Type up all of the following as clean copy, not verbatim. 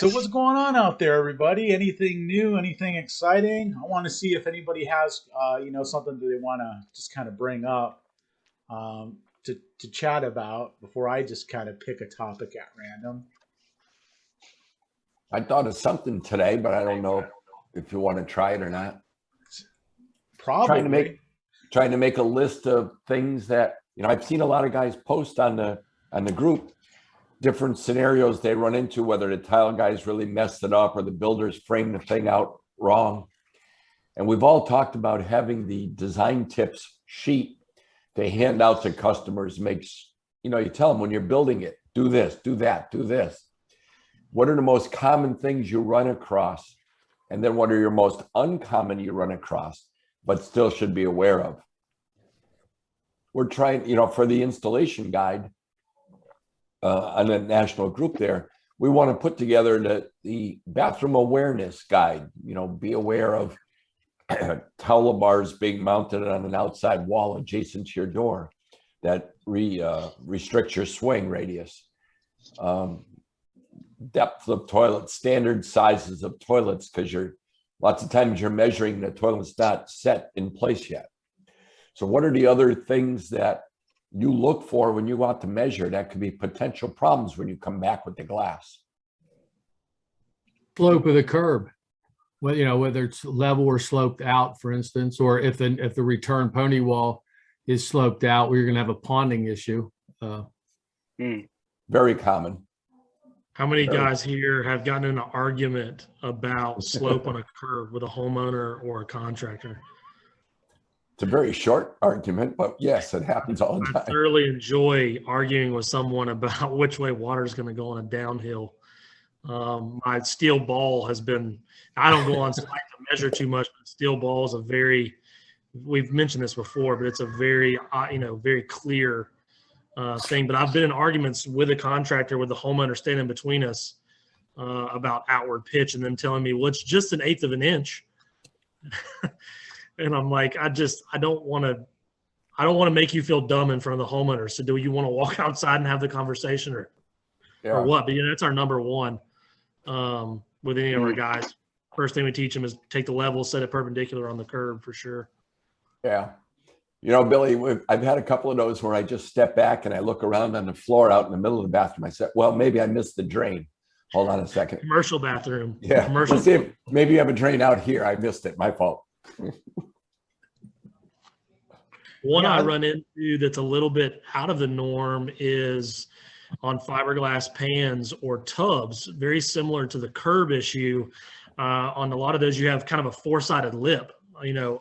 So what's going on out there, everybody? Anything new? Anything exciting? I want to see if anybody has, something that they want to just kind of bring up to chat about before I just kind of pick a topic at random. I thought of something today, but I don't know if you want to try it or not. Probably. Trying to make a list of things that, I've seen a lot of guys post on the group, different scenarios they run into, whether the tile guys really messed it up or the builders framed the thing out wrong. And we've all talked about having the design tips sheet they hand out to customers. You tell them when you're building it, do this, do that, do this. What are the most common things you run across? And then what are your most uncommon you run across, but still should be aware of? We're trying, for the installation guide on a national group there, we want to put together the bathroom awareness guide. Be aware of towel bars being mounted on an outside wall adjacent to your door that restricts your swing radius. Depth of toilets, standard sizes of toilets, because lots of times you're measuring the toilet's not set in place yet. So what are the other things that you look for when you want to measure that could be potential problems when you come back with the glass? Slope of the curb, whether it's level or sloped out, for instance, or if the return pony wall is sloped out, we're going to have a ponding issue. Very common. How many guys here have gotten in an argument about slope on a curb with a homeowner or a contractor? It's a very short argument, but yes, it happens all the time. I thoroughly enjoy arguing with someone about which way water is going to go on a downhill. My steel ball has been, I don't go on site to measure too much, but steel ball is we've mentioned this before, but it's a very, very clear thing. But I've been in arguments with a contractor, with the homeowner standing between us about outward pitch, and them telling me, well, it's just 1/8 of an inch. And I'm like, I don't want to make you feel dumb in front of the homeowner. So do you want to walk outside and have the conversation or what? But that's our number one with any of our guys. First thing we teach them is take the level, set it perpendicular on the curb for sure. Yeah. Billy, I've had a couple of those where I just step back and I look around on the floor out in the middle of the bathroom. I said, well, maybe I missed the drain. Hold on a second. Commercial bathroom. Yeah. Commercial. Let's see, maybe you have a drain out here. I missed it. My fault. One I run into that's a little bit out of the norm is on fiberglass pans or tubs, very similar to the curb issue. On a lot of those, you have kind of a four-sided lip,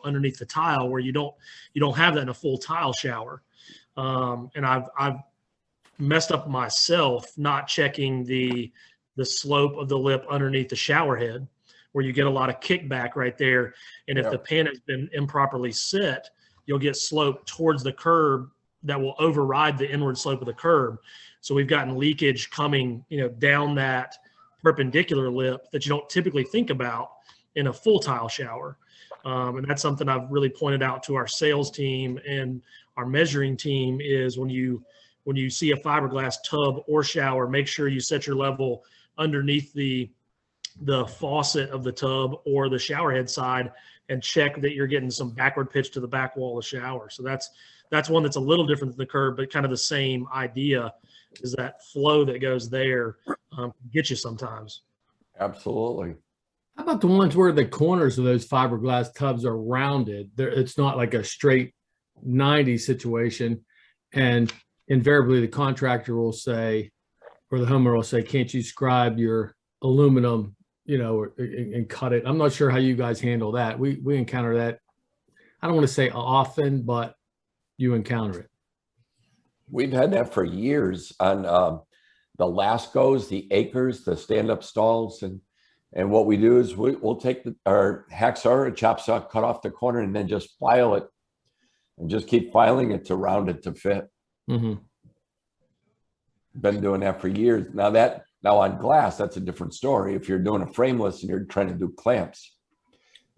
underneath the tile, where you don't have that in a full tile shower. And I've messed up myself not checking the slope of the lip underneath the shower head, where you get a lot of kickback right there. And if the pan has been improperly set, you'll get slope towards the curb that will override the inward slope of the curb. So we've gotten leakage coming, down that perpendicular lip that you don't typically think about in a full tile shower. And that's something I've really pointed out to our sales team and our measuring team is when you see a fiberglass tub or shower, make sure you set your level underneath the faucet of the tub or the shower head side and check that you're getting some backward pitch to the back wall of the shower. So that's one that's a little different than the curb, but kind of the same idea is that flow that goes there get you sometimes. Absolutely. How about the ones where the corners of those fiberglass tubs are rounded? It's not like a straight 90 situation. And invariably the contractor will say, or the homeowner will say, can't you scribe your aluminum, and cut it? I'm not sure how you guys handle that. We encounter that. I don't want to say often, but you encounter it. We've had that for years on the Lascos, the acres, the stand-up stalls. And what we do is we'll take our hacksaw or chop saw, cut off the corner, and then just file it and just keep filing it to round it to fit. Mm-hmm. Been doing that for years. Now on glass, that's a different story. If you're doing a frameless and you're trying to do clamps,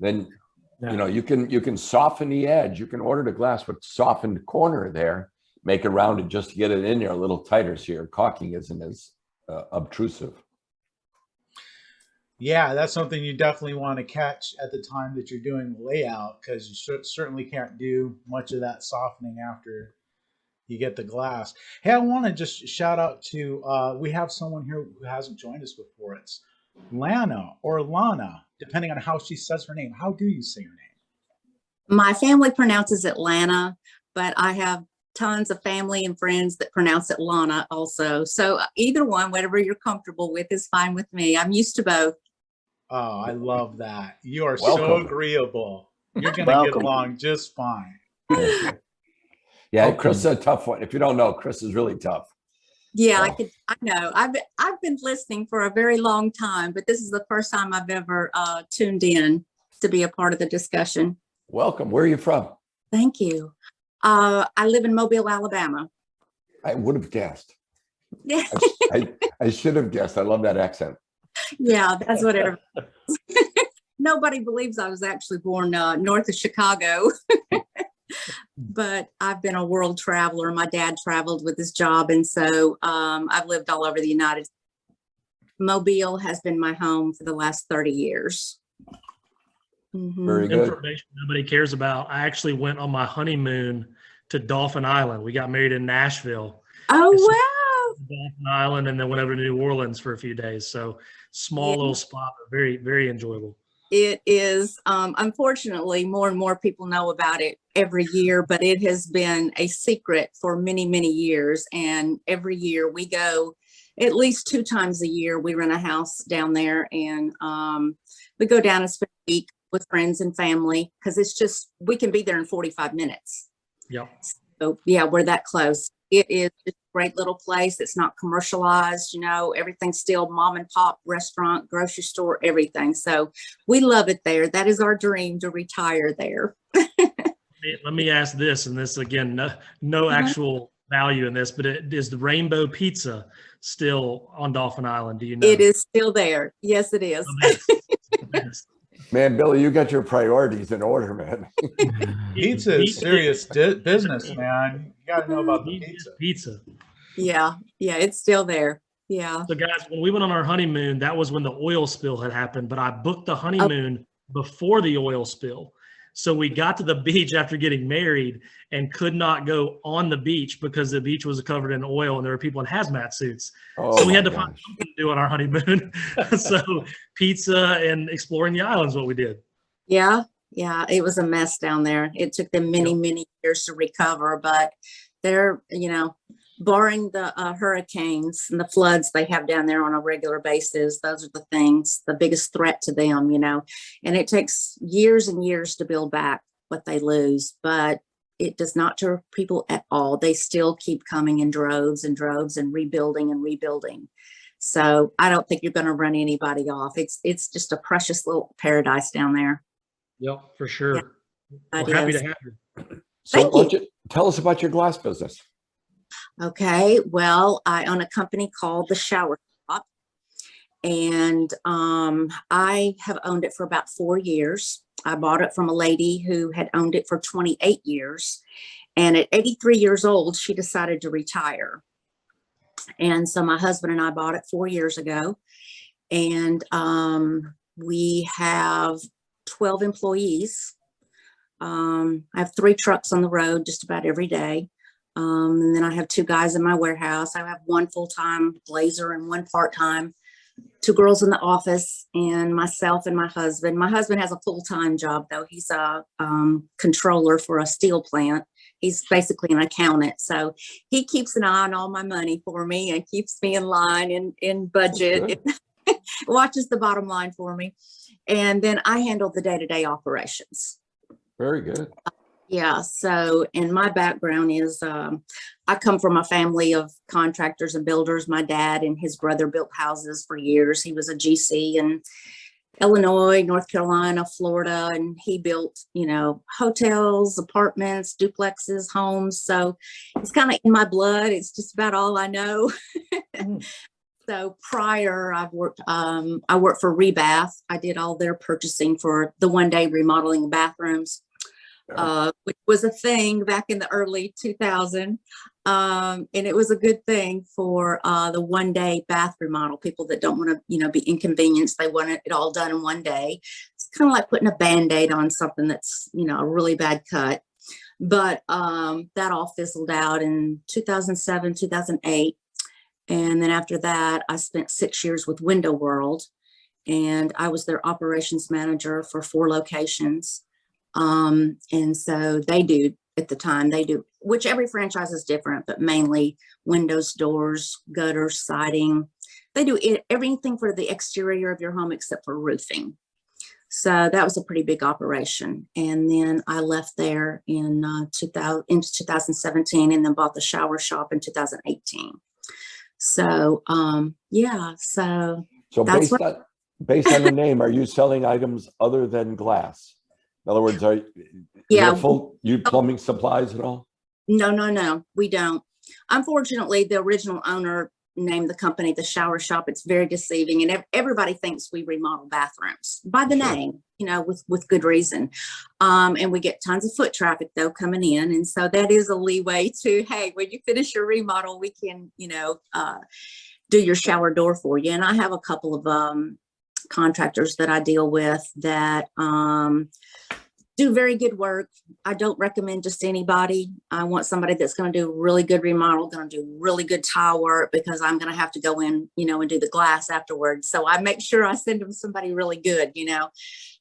then you can soften the edge. You can order the glass with softened corner there, make it rounded just to get it in there a little tighter so your caulking isn't as obtrusive. Yeah, that's something you definitely want to catch at the time that you're doing the layout, because you certainly can't do much of that softening after you get the glass. Hey, I want to just shout out to we have someone here who hasn't joined us before. It's Lana or Lana, depending on how she says her name. How do you say her name? My family pronounces it Lana, but I have tons of family and friends that pronounce it Lana also. So either one, whatever you're comfortable with, is fine with me. I'm used to both. Oh, I love that. You are so Welcome. agreeable. You're going to get Welcome. along just fine. Yeah, Welcome. Chris is a tough one. If you don't know, Chris is really tough. Yeah, Oh. I know. I've been listening for a very long time, but this is the first time I've ever tuned in to be a part of the discussion. Welcome. Where are you from? Thank you. I live in Mobile, Alabama. I would have guessed. Yeah, I should have guessed. I love that accent. yeah, that's what everybody. Nobody believes I was actually born north of Chicago. But I've been a world traveler. My dad traveled with his job, and so I've lived all over the United States. Mobile has been my home for the last 30 years. Mhm. Very good. Information nobody cares about. I actually went on my honeymoon to Dolphin Island. We got married in Nashville, Oh, It's- wow. Dolphin Island, and then went over to New Orleans for a few days. So small Yeah. little spot, but very, very enjoyable. It is, unfortunately, more and more people know about it every year, but it has been a secret for many, many years. And every year we go at least 2 times a year. We rent a house down there, and we go down and spend a week with friends and family, because it's just, we can be there in 45 minutes. Yep. So yeah, we're that close. It is just a great little place. It's not commercialized, everything's still mom and pop restaurant, grocery store, everything. So we love it there. That is our dream, to retire there. Let me ask this, and this again, no actual value in this, but is the Rainbow Pizza still on Dolphin Island? Do you know? It is still there. Yes, it is. Yes. Man, Billy, you got your priorities in order, man. Pizza is serious business, man. You got to know about the pizza. Pizza. Yeah, it's still there. Yeah. So guys, when we went on our honeymoon, that was when the oil spill had happened, but I booked the honeymoon before the oil spill. So we got to the beach after getting married and could not go on the beach because the beach was covered in oil and there were people in hazmat suits. Oh, So we my had to find gosh. something to do on our honeymoon. So pizza and exploring the islands, what we did. Yeah, it was a mess down there. It took them many, Yep. many years to recover, but they're, barring the hurricanes and the floods they have down there on a regular basis, those are the biggest threat to them, and it takes years and years to build back what they lose, but it does not deter people at all. They still keep coming in droves and droves and rebuilding and rebuilding. So I don't think you're going to run anybody off. It's just a precious little paradise down there. Yep, for sure. It We're happy is. to have you. So Thank why don't you tell us about your glass business. Okay, well, I own a company called The Shower Shop, and I have owned it for about 4 years. I bought it from a lady who had owned it for 28 years, and at 83 years old, she decided to retire. And so my husband and I bought it 4 years ago, and we have 12 employees. I have 3 trucks on the road just about every day. And then I have 2 guys in my warehouse. I have 1 full-time blazer and 1 part-time, 2 girls in the office, and myself and my husband. My husband has a full-time job, though. He's a controller for a steel plant. He's basically an accountant. So he keeps an eye on all my money for me and keeps me in line in budget, watches the bottom line for me. And then I handle the day-to-day operations. Very good. Yeah. So, and my background is, I come from a family of contractors and builders. My dad and his brother built houses for years. He was a GC in Illinois, North Carolina, Florida, and he built, hotels, apartments, duplexes, homes. So it's kind of in my blood. It's just about all I know. So prior, I worked for Rebath. I did all their purchasing for the one-day remodeling of bathrooms. Which was a thing back in the early 2000s. And it was a good thing for the 1-day bath remodel. People that don't want to, be inconvenienced, they want it all done in 1 day. It's kind of like putting a Band-Aid on something that's, a really bad cut. But that all fizzled out in 2007, 2008. And then after that, I spent 6 years with Window World, and I was their operations manager for 4 locations. And so they do, at the time, which every franchise is different, but mainly windows, doors, gutters, siding. They do everything for the exterior of your home except for roofing. So that was a pretty big operation. And then I left there in 2017, and then bought the shower shop in 2018. So, yeah, so that's based on the name, are you selling items other than glass? In other words, you plumbing supplies at all? No, we don't. Unfortunately, the original owner named the company the Shower Shop. It's very deceiving, and everybody thinks we remodel bathrooms by the name, with good reason. And we get tons of foot traffic though coming in, and so that is a leeway to, hey, when you finish your remodel, we can, do your shower door for you. And I have a couple of contractors that I deal with that do very good work. I don't recommend just anybody. I want somebody that's going to do really good remodel, going to do really good tile work, because I'm going to have to go in, and do the glass afterwards. So I make sure I send them somebody really good,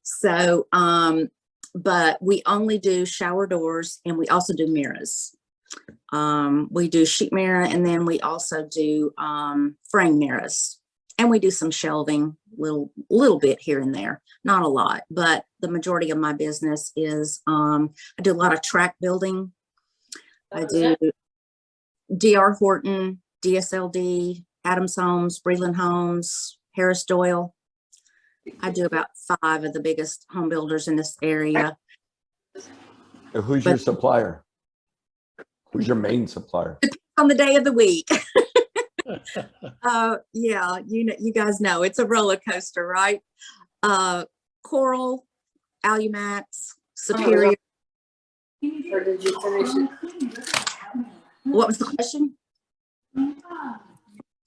So, but we only do shower doors, and we also do mirrors. We do sheet mirror, and then we also do frame mirrors. And we do some shelving, little bit here and there, not a lot, but the majority of my business is, I do a lot of track building. I do DR Horton, DSLD, Adams Homes, Breland Homes, Harris Doyle. I do about 5 of the biggest home builders in this area. Who's your supplier? Who's your main supplier? On the day of the week. Yeah, you guys know it's a roller coaster, right? Coral, Alumax, Superior. Or did you finish it? What was the question?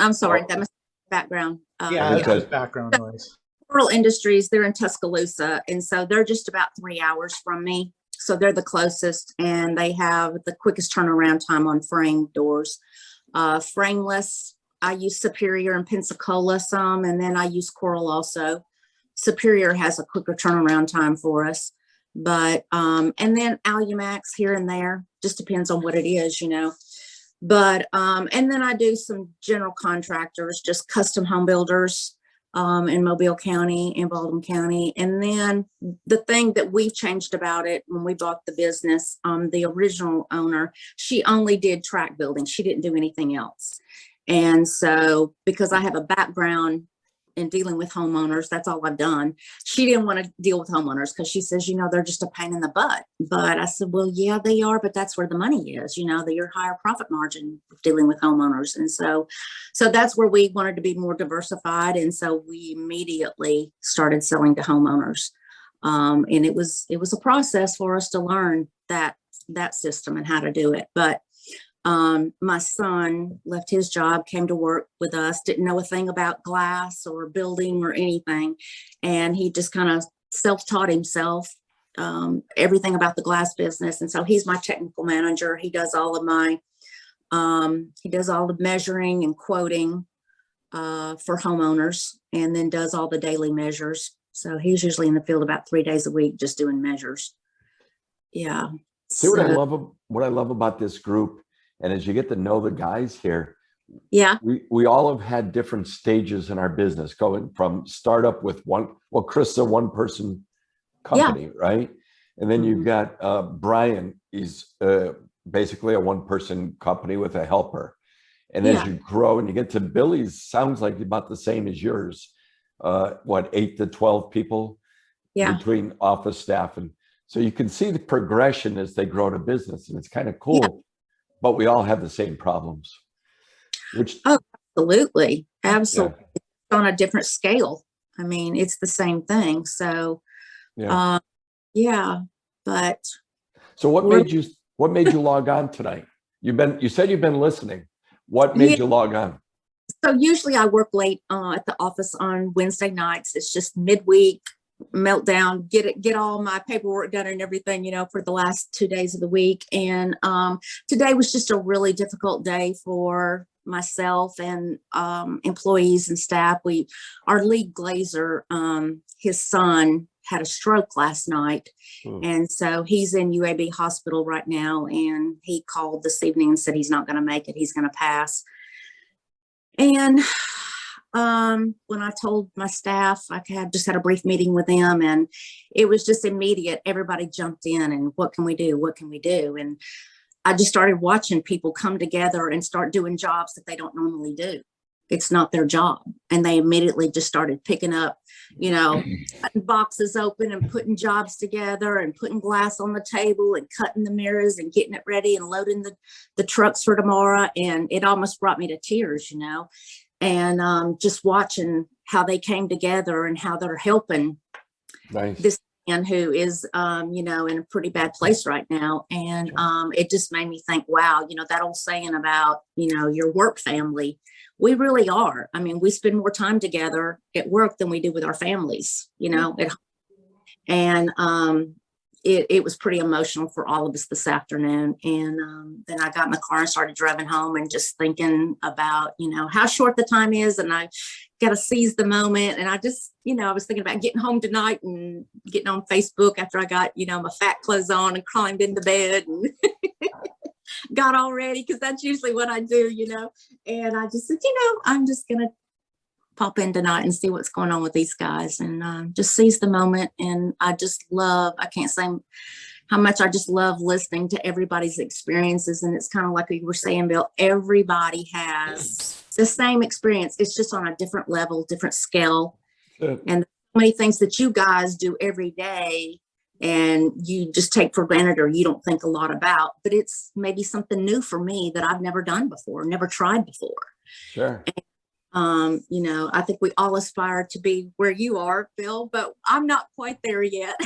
I'm sorry, that must be background. Yeah, that's just background noise. Coral Industries, they're in Tuscaloosa, and so they're just about 3 hours from me. So they're the closest, and they have the quickest turnaround time on frame doors. Frameless, I use Superior and Pensacola some, and then I use Coral also. Superior has a quicker turnaround time for us, but and then Alumax here and there, just depends on what it is, But and then I do some general contractors, just custom home builders in Mobile County and Baldwin County. And then the thing that we've changed about it when we bought the business, the original owner, she only did track building. She didn't do anything else. And so because I have a background in dealing with homeowners, that's all I've done. She didn't want to deal with homeowners because she says, they're just a pain in the butt. But I said, well, yeah, they are, but that's where the money is, your higher profit margin dealing with homeowners. And so that's where we wanted to be more diversified. And so we immediately started selling to homeowners. And it was a process for us to learn that system and how to do it. But my son left his job, came to work with us, didn't know a thing about glass or building or anything. And he just kind of self-taught himself everything about the glass business. And so he's my technical manager. He does all of my, he does all the measuring and quoting for homeowners, and then does all the daily measures. So he's usually in the field about 3 days a week, just doing measures. Yeah. See what I love about this group. And as you get to know the guys here, yeah, we all have had different stages in our business, going from startup with Chris is a one-person company, right? And then you've got Brian, he's basically a one-person company with a helper. And as you grow and you get to Billy's, sounds like about the same as yours. 8 to 12 people between office staff. And so you can see the progression as they grow to business, and it's kind of cool. Yeah. But we all have the same problems. Absolutely. Yeah. On a different scale. I mean, it's the same thing. So, but. So what made you log on tonight? You said you've been listening. What made Yeah. you log on? So usually I work late at the office on Wednesday nights. It's just midweek meltdown, get all my paperwork done and everything, for the last 2 days of the week. And today was just a really difficult day for myself and employees and staff. Our lead glazer, his son had a stroke last night. And so he's in UAB hospital right now. And he called this evening and said he's not going to make it. He's going to pass. And when I told my staff, I just had a brief meeting with them, and it was just immediate. Everybody jumped in, and what can we do? What can we do? And I just started watching people come together and start doing jobs that they don't normally do. It's not their job. And they immediately just started picking up, cutting boxes open and putting jobs together and putting glass on the table and cutting the mirrors and getting it ready and loading the trucks for tomorrow. And it almost brought me to tears, and just watching how they came together and how they're helping this man who is, in a pretty bad place right now. And it just made me think, wow, that old saying about, your work family, we really are. I mean, we spend more time together at work than we do with our families, at home. And it was pretty emotional for all of us this afternoon. And then I got in the car and started driving home and just thinking about, how short the time is. And I got to seize the moment. And I just, I was thinking about getting home tonight and getting on Facebook after I got, my fat clothes on and climbed into bed and got all ready, because that's usually what I do, And I just said, I'm just going to pop in tonight and see what's going on with these guys and just seize the moment. And I can't say how much I just love listening to everybody's experiences. And it's kind of like you were saying, Bill, everybody has the same experience. It's just on a different level, different scale. And so many things that you guys do every day and you just take for granted or you don't think a lot about, but it's maybe something new for me that I've never done before, never tried before. Sure. And, I think we all aspire to be where you are, Bill, but I'm not quite there yet.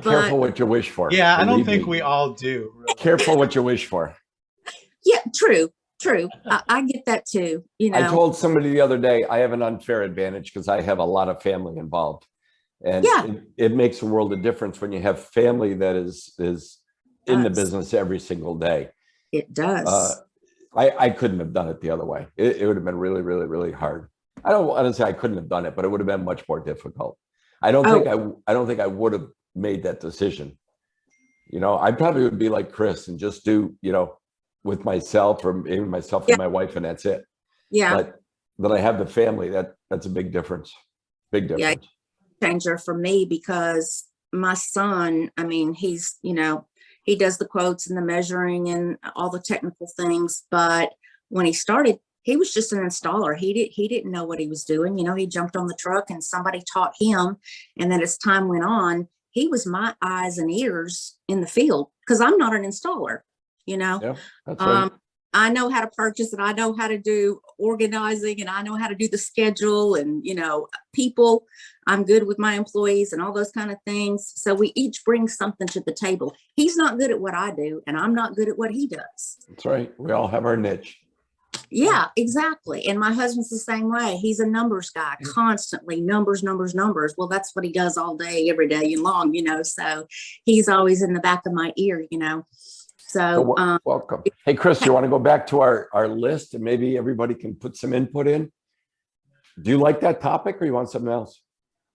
Careful what you wish for. Yeah, I don't think we all do. Really. Careful what you wish for. Yeah, true. I get that too. I told somebody the other day, I have an unfair advantage because I have a lot of family involved. And it makes a world of difference when you have family that is in the business every single day. It does. I couldn't have done it the other way. It would have been really, really, really hard. I don't want to say I couldn't have done it, but it would have been much more difficult. I don't think I would have made that decision. I probably would be like Chris and just do, with myself or maybe myself and my wife, and that's it. Yeah. But I have the family. That's a big difference. Big difference. Yeah, changer for me because my son, I mean, he's, he does the quotes and the measuring and all the technical things. But when he started, he was just an installer. He didn't know what he was doing. He jumped on the truck and somebody taught him. And then as time went on, he was my eyes and ears in the field because I'm not an installer, Yeah, that's right. I know how to purchase and I know how to do organizing and I know how to do the schedule and, people. I'm good with my employees and all those kind of things. So we each bring something to the table. He's not good at what I do and I'm not good at what he does. That's right. We all have our niche. Yeah, exactly. And my husband's the same way. He's a numbers guy, constantly numbers. Well, that's what he does all day, every day long, so he's always in the back of my ear, So welcome. Hey, Chris, you want to go back to our list and maybe everybody can put some input in? Do you like that topic or you want something else?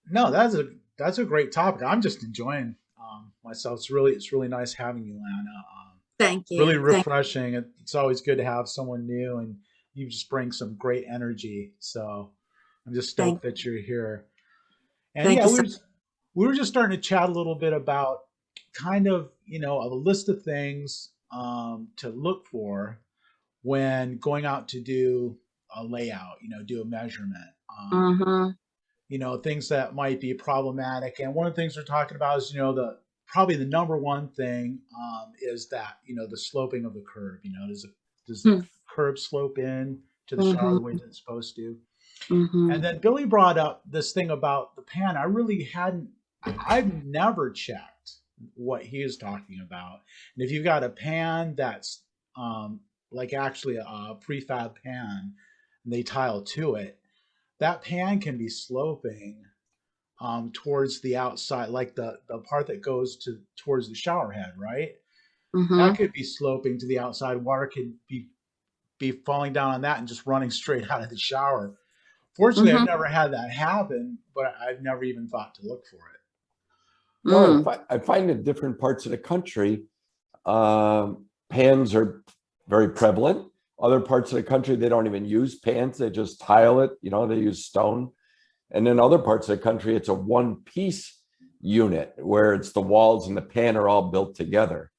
No, that's a great topic. I'm just enjoying myself. It's really nice having you, Lana. Thank you. Really refreshing. It's always good to have someone new, and you just bring some great energy. So I'm just stoked that you're here. And we were just starting to chat a little bit about kind of, a list of things to look for when going out to do a layout, do a measurement, things that might be problematic. And one of the things we're talking about is, probably the number one thing is that, the sloping of the curb, does the curb slope in to the shower the way that it's supposed to? And then Billy brought up this thing about the pan. I've never checked what he is talking about. And if you've got a pan that's like actually a prefab pan, and they tile to it, that pan can be sloping towards the outside, like the part that goes towards the shower head, right? That could be sloping to the outside. Water could be falling down on that and just running straight out of the shower. Fortunately, I've never had that happen, but I've never even thought to look for it. Well, I find in different parts of the country, pans are very prevalent. Other parts of the country, they don't even use pans. They just tile it, they use stone. And in other parts of the country, it's a one-piece unit where it's the walls and the pan are all built together.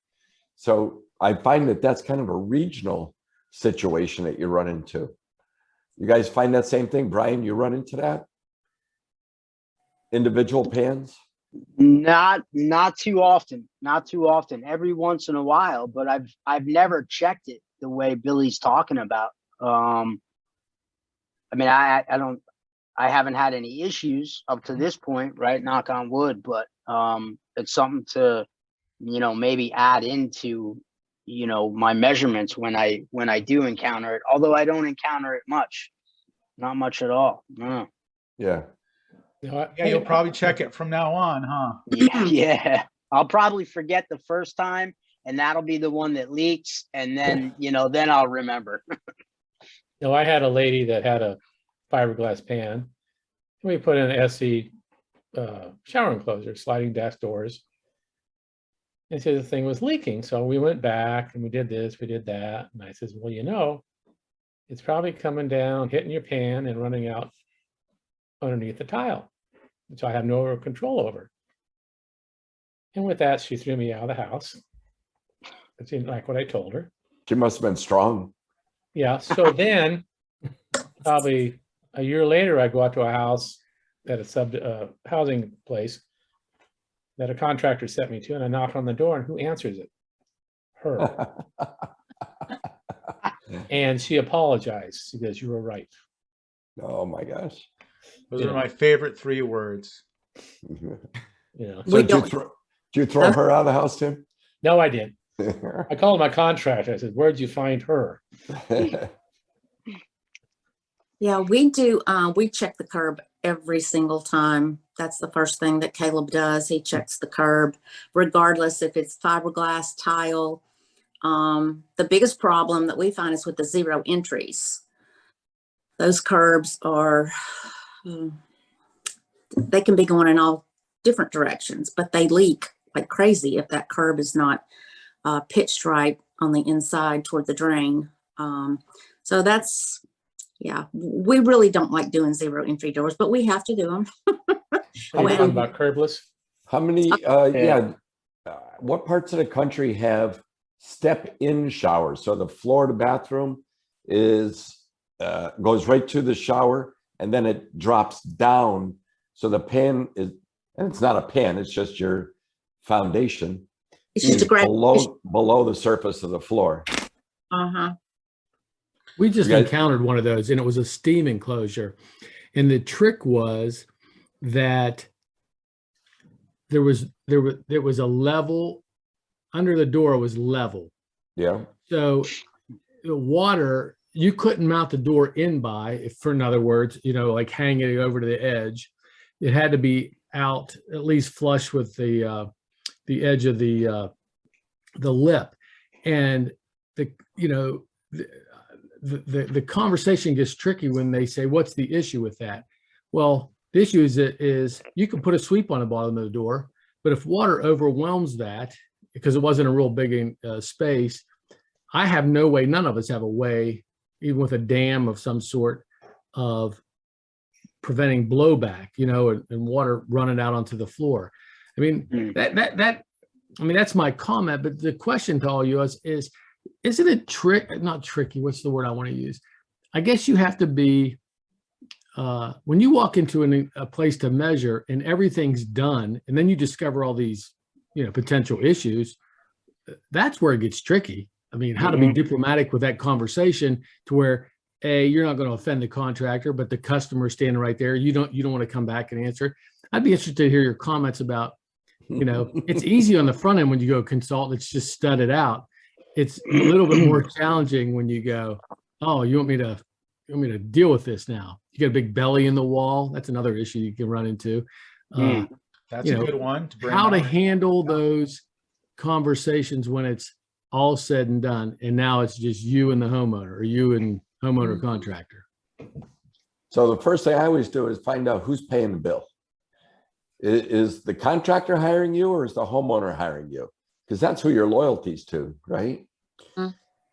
So I find that that's kind of a regional situation that you run into. You guys find that same thing? Brian, you run into that? Individual pans? Not too often. Not too often. Every once in a while, but I've never checked it the way Billy's talking about. I mean, I haven't had any issues up to this point, right? Knock on wood, but it's something to, maybe add into, my measurements when I do encounter it. Although I don't encounter it much, not much at all. No. Yeah. Yeah, you'll probably check it from now on, huh? Yeah. I'll probably forget the first time, and that'll be the one that leaks, and then then I'll remember. I had a lady that had a fiberglass pan. We put in an SE shower enclosure, sliding dash doors. And so the thing was leaking. So we went back and we did this, we did that. And I says, well, it's probably coming down, hitting your pan and running out underneath the tile, which I have no control over. And with that, she threw me out of the house. It seemed like what I told her. She must have been strong. Yeah. So then probably a year later, I go out to a house at a housing place that a contractor sent me to, and I knock on the door, and who answers it? Her. And she apologized. She goes, "You were right." Oh my gosh. Those are my favorite 3 words. So did you throw her out of the house, Tim? No, I didn't. I called my contractor. I said, "Where'd you find her?" Yeah, we do. We check the curb every single time. That's the first thing that Caleb does. He checks the curb, regardless if it's fiberglass, tile. The biggest problem that we find is with the zero entries. Those curbs are, they can be going in all different directions, but they leak like crazy if that curb is not pitched right on the inside toward the drain. So that's, yeah, we really don't like doing zero entry doors, but we have to do them. Are you talking about curbless? How many, what parts of the country have step-in showers? So the floor to bathroom is, goes right to the shower, and then it drops down. So the pan is, and it's not a pan, it's just your foundation. It's just a below the surface of the floor. Uh-huh. We just encountered one of those, and it was a steam enclosure. And the trick was that there was a level under the door, was level. Yeah. So the water, you couldn't mount the door in by, if, in other words, like hanging it over to the edge. It had to be out at least flush with the edge of the lip, and the conversation gets tricky when they say, "What's the issue with that?" Well, the issue is you can put a sweep on the bottom of the door, but if water overwhelms that, because it wasn't a real big space, I have no way, none of us have a way, even with a dam of some sort, of preventing blowback, and water running out onto the floor. I mean, that's my comment, but the question to all you is isn't it not tricky? What's the word I want to use? I guess you have to be, when you walk into a place to measure and everything's done, and then you discover all these, potential issues, that's where it gets tricky. I mean, how to be diplomatic with that conversation to where, A, you're not going to offend the contractor, but the customer standing right there, you don't want to come back and answer. I'd be interested to hear your comments about, it's easy on the front end when you go consult, it's just studded out. it's a little bit more challenging when you go, oh, you want me to deal with this now? You got a big belly in the wall. That's another issue you can run into. That's a good one to bring How to up. handle those conversations when it's all said and done, and now it's just you and the homeowner, or you and homeowner contractor. So the first thing I always do is find out who's paying the bill. Is the contractor hiring you, or is the homeowner hiring you? Because that's who your loyalty's to, right?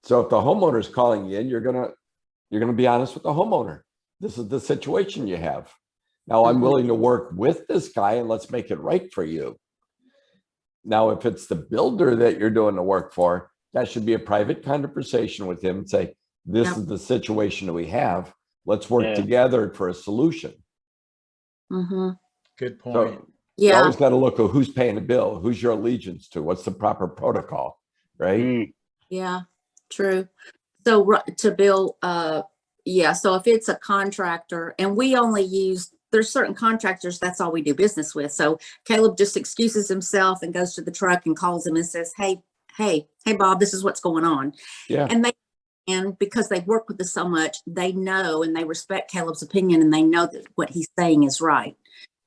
So if the homeowner's calling you in, you're gonna be honest with the homeowner. This is the situation you have. Now I'm willing to work with this guy, and let's make it right for you. Now, if it's the builder that you're doing the work for, that should be a private conversation with him and say, this is the situation that we have. Let's work together for a solution. Good point. So you always got to look at who's paying the bill, who's your allegiance to, what's the proper protocol, right? Yeah, true. So to Bill, so if it's a contractor, and we only use, there's certain contractors, that's all we do business with. So Caleb just excuses himself and goes to the truck and calls him and says, hey, Bob, this is what's going on. Yeah. And because they've worked with us so much, they know and they respect Caleb's opinion, and they know that what he's saying is right.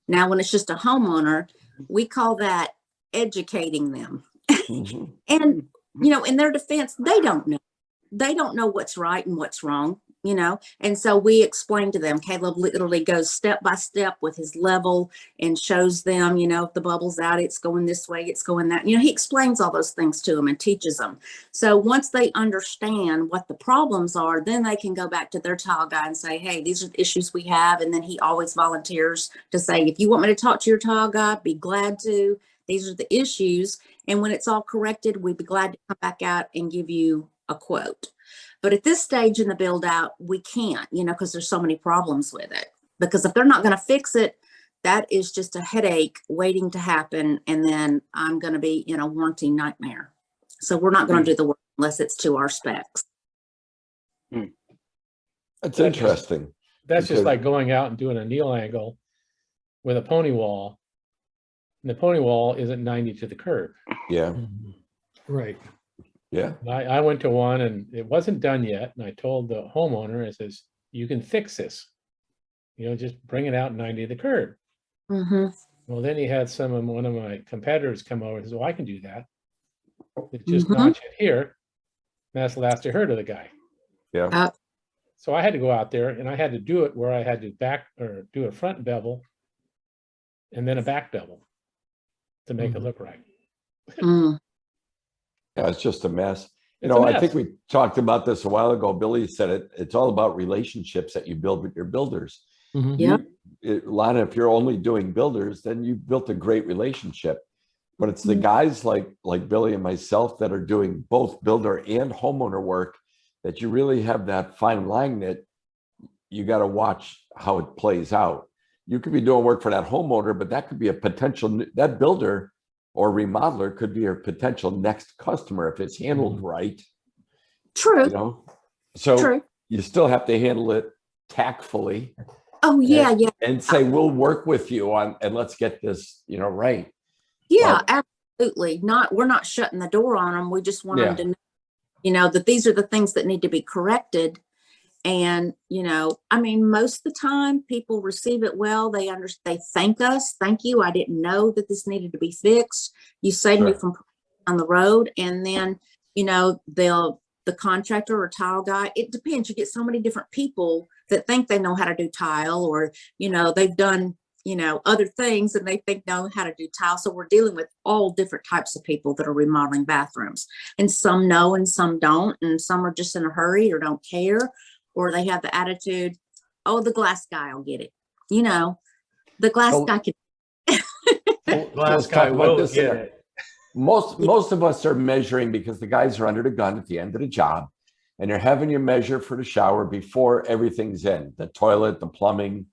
Now, when it's just a homeowner, we call that educating them. And, in their defense, they don't know. They don't know what's right and what's wrong, and so we explain to them. Caleb literally goes step by step with his level and shows them, if the bubble's out, it's going this way, it's going that. He explains all those things to them and teaches them. So once they understand what the problems are, then they can go back to their tile guy and say, hey, these are the issues we have. And then he always volunteers to say, if you want me to talk to your tile guy, be glad to. These are the issues. And when it's all corrected, we'd be glad to come back out and give you a quote. But at this stage in the build out, we can't, because there's so many problems with it. Because if they're not going to fix it, that is just a headache waiting to happen. And then I'm going to be in a warranty nightmare. So we're not going to do the work unless it's to our specs. That's interesting. That's just like going out and doing a kneel angle with a pony wall. And the pony wall isn't 90 to the curb. Yeah. Right. Yeah. I went to one and it wasn't done yet. And I told the homeowner, I says, you can fix this. Just bring it out 90 to the curb. Well, then he had one of my competitors come over and says, well, I can do that. It's just notch it here. And that's the last I heard of the guy. Yeah. So I had to go out there and I had to do it where I had to do a front bevel and then a back bevel to make it look right. Yeah, it's just a mess. It's a mess. I think we talked about this a while ago. Billy said it. It's all about relationships that you build with your builders. If you're only doing builders, then you've built a great relationship. But it's the guys like Billy and myself that are doing both builder and homeowner work that you really have that fine line that you got to watch how it plays out. You could be doing work for that homeowner, but that could be a potential, that builder or remodeler could be a potential next customer if it's handled right. True. So you still have to handle it tactfully. Oh yeah, and say we'll work with you on, and let's get this, right. Yeah, absolutely. We're not shutting the door on them. We just want them to know, that these are the things that need to be corrected. And, most of the time people receive it well. They thank us. Thank you. I didn't know that this needed to be fixed. You saved me from on the road. And then, the contractor or tile guy, it depends. You get so many different people that think they know how to do tile, or, they've done, other things and they think know how to do tile. So we're dealing with all different types of people that are remodeling bathrooms, and some know and some don't. And some are just in a hurry or don't care, or they have the attitude, oh, the glass guy will get it. The glass guy can. Glass guy will get it. Most of us are measuring because the guys are under the gun at the end of the job, and you're having your measure for the shower before everything's in, the toilet, the plumbing,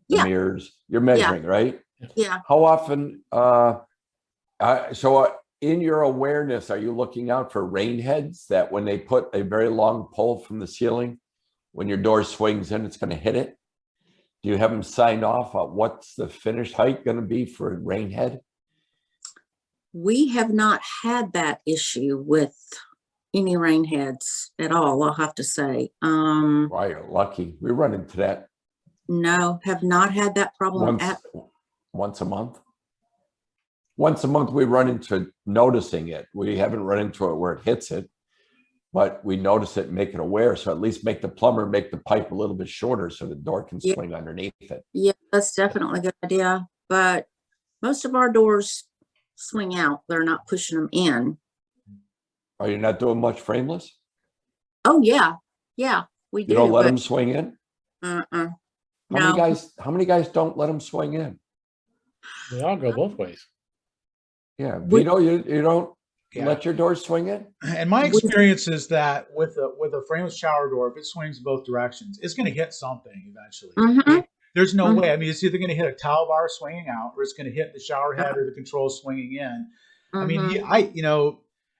the mirrors. You're measuring, right? Yeah. How often? In your awareness, are you looking out for rain heads that when they put a very long pole from the ceiling, when your door swings in, it's going to hit it? Do you have them signed off on what's the finished height going to be for a rain head? We have not had that issue with any rain heads at all, I'll have to say. Wow, you're lucky. We run into that No, have not had that problem once a month. Once a month, we run into noticing it. We haven't run into it where it hits it, but we notice it and make it aware. So at least make the plumber make the pipe a little bit shorter so the door can swing underneath it. Yeah, that's definitely a good idea. But most of our doors swing out. They're not pushing them in. Are you not doing much frameless? Oh, yeah. Yeah, we do. You don't let them swing in? Uh-uh. How many guys don't let them swing in? They all go both ways. Yeah, Vito, you don't let your doors swing in? And my experience is that with a frameless shower door, if it swings both directions, it's going to hit something eventually. Mm-hmm. There's no way. I mean, it's either going to hit a towel bar swinging out, or it's going to hit the shower head or the controls swinging in. I mean,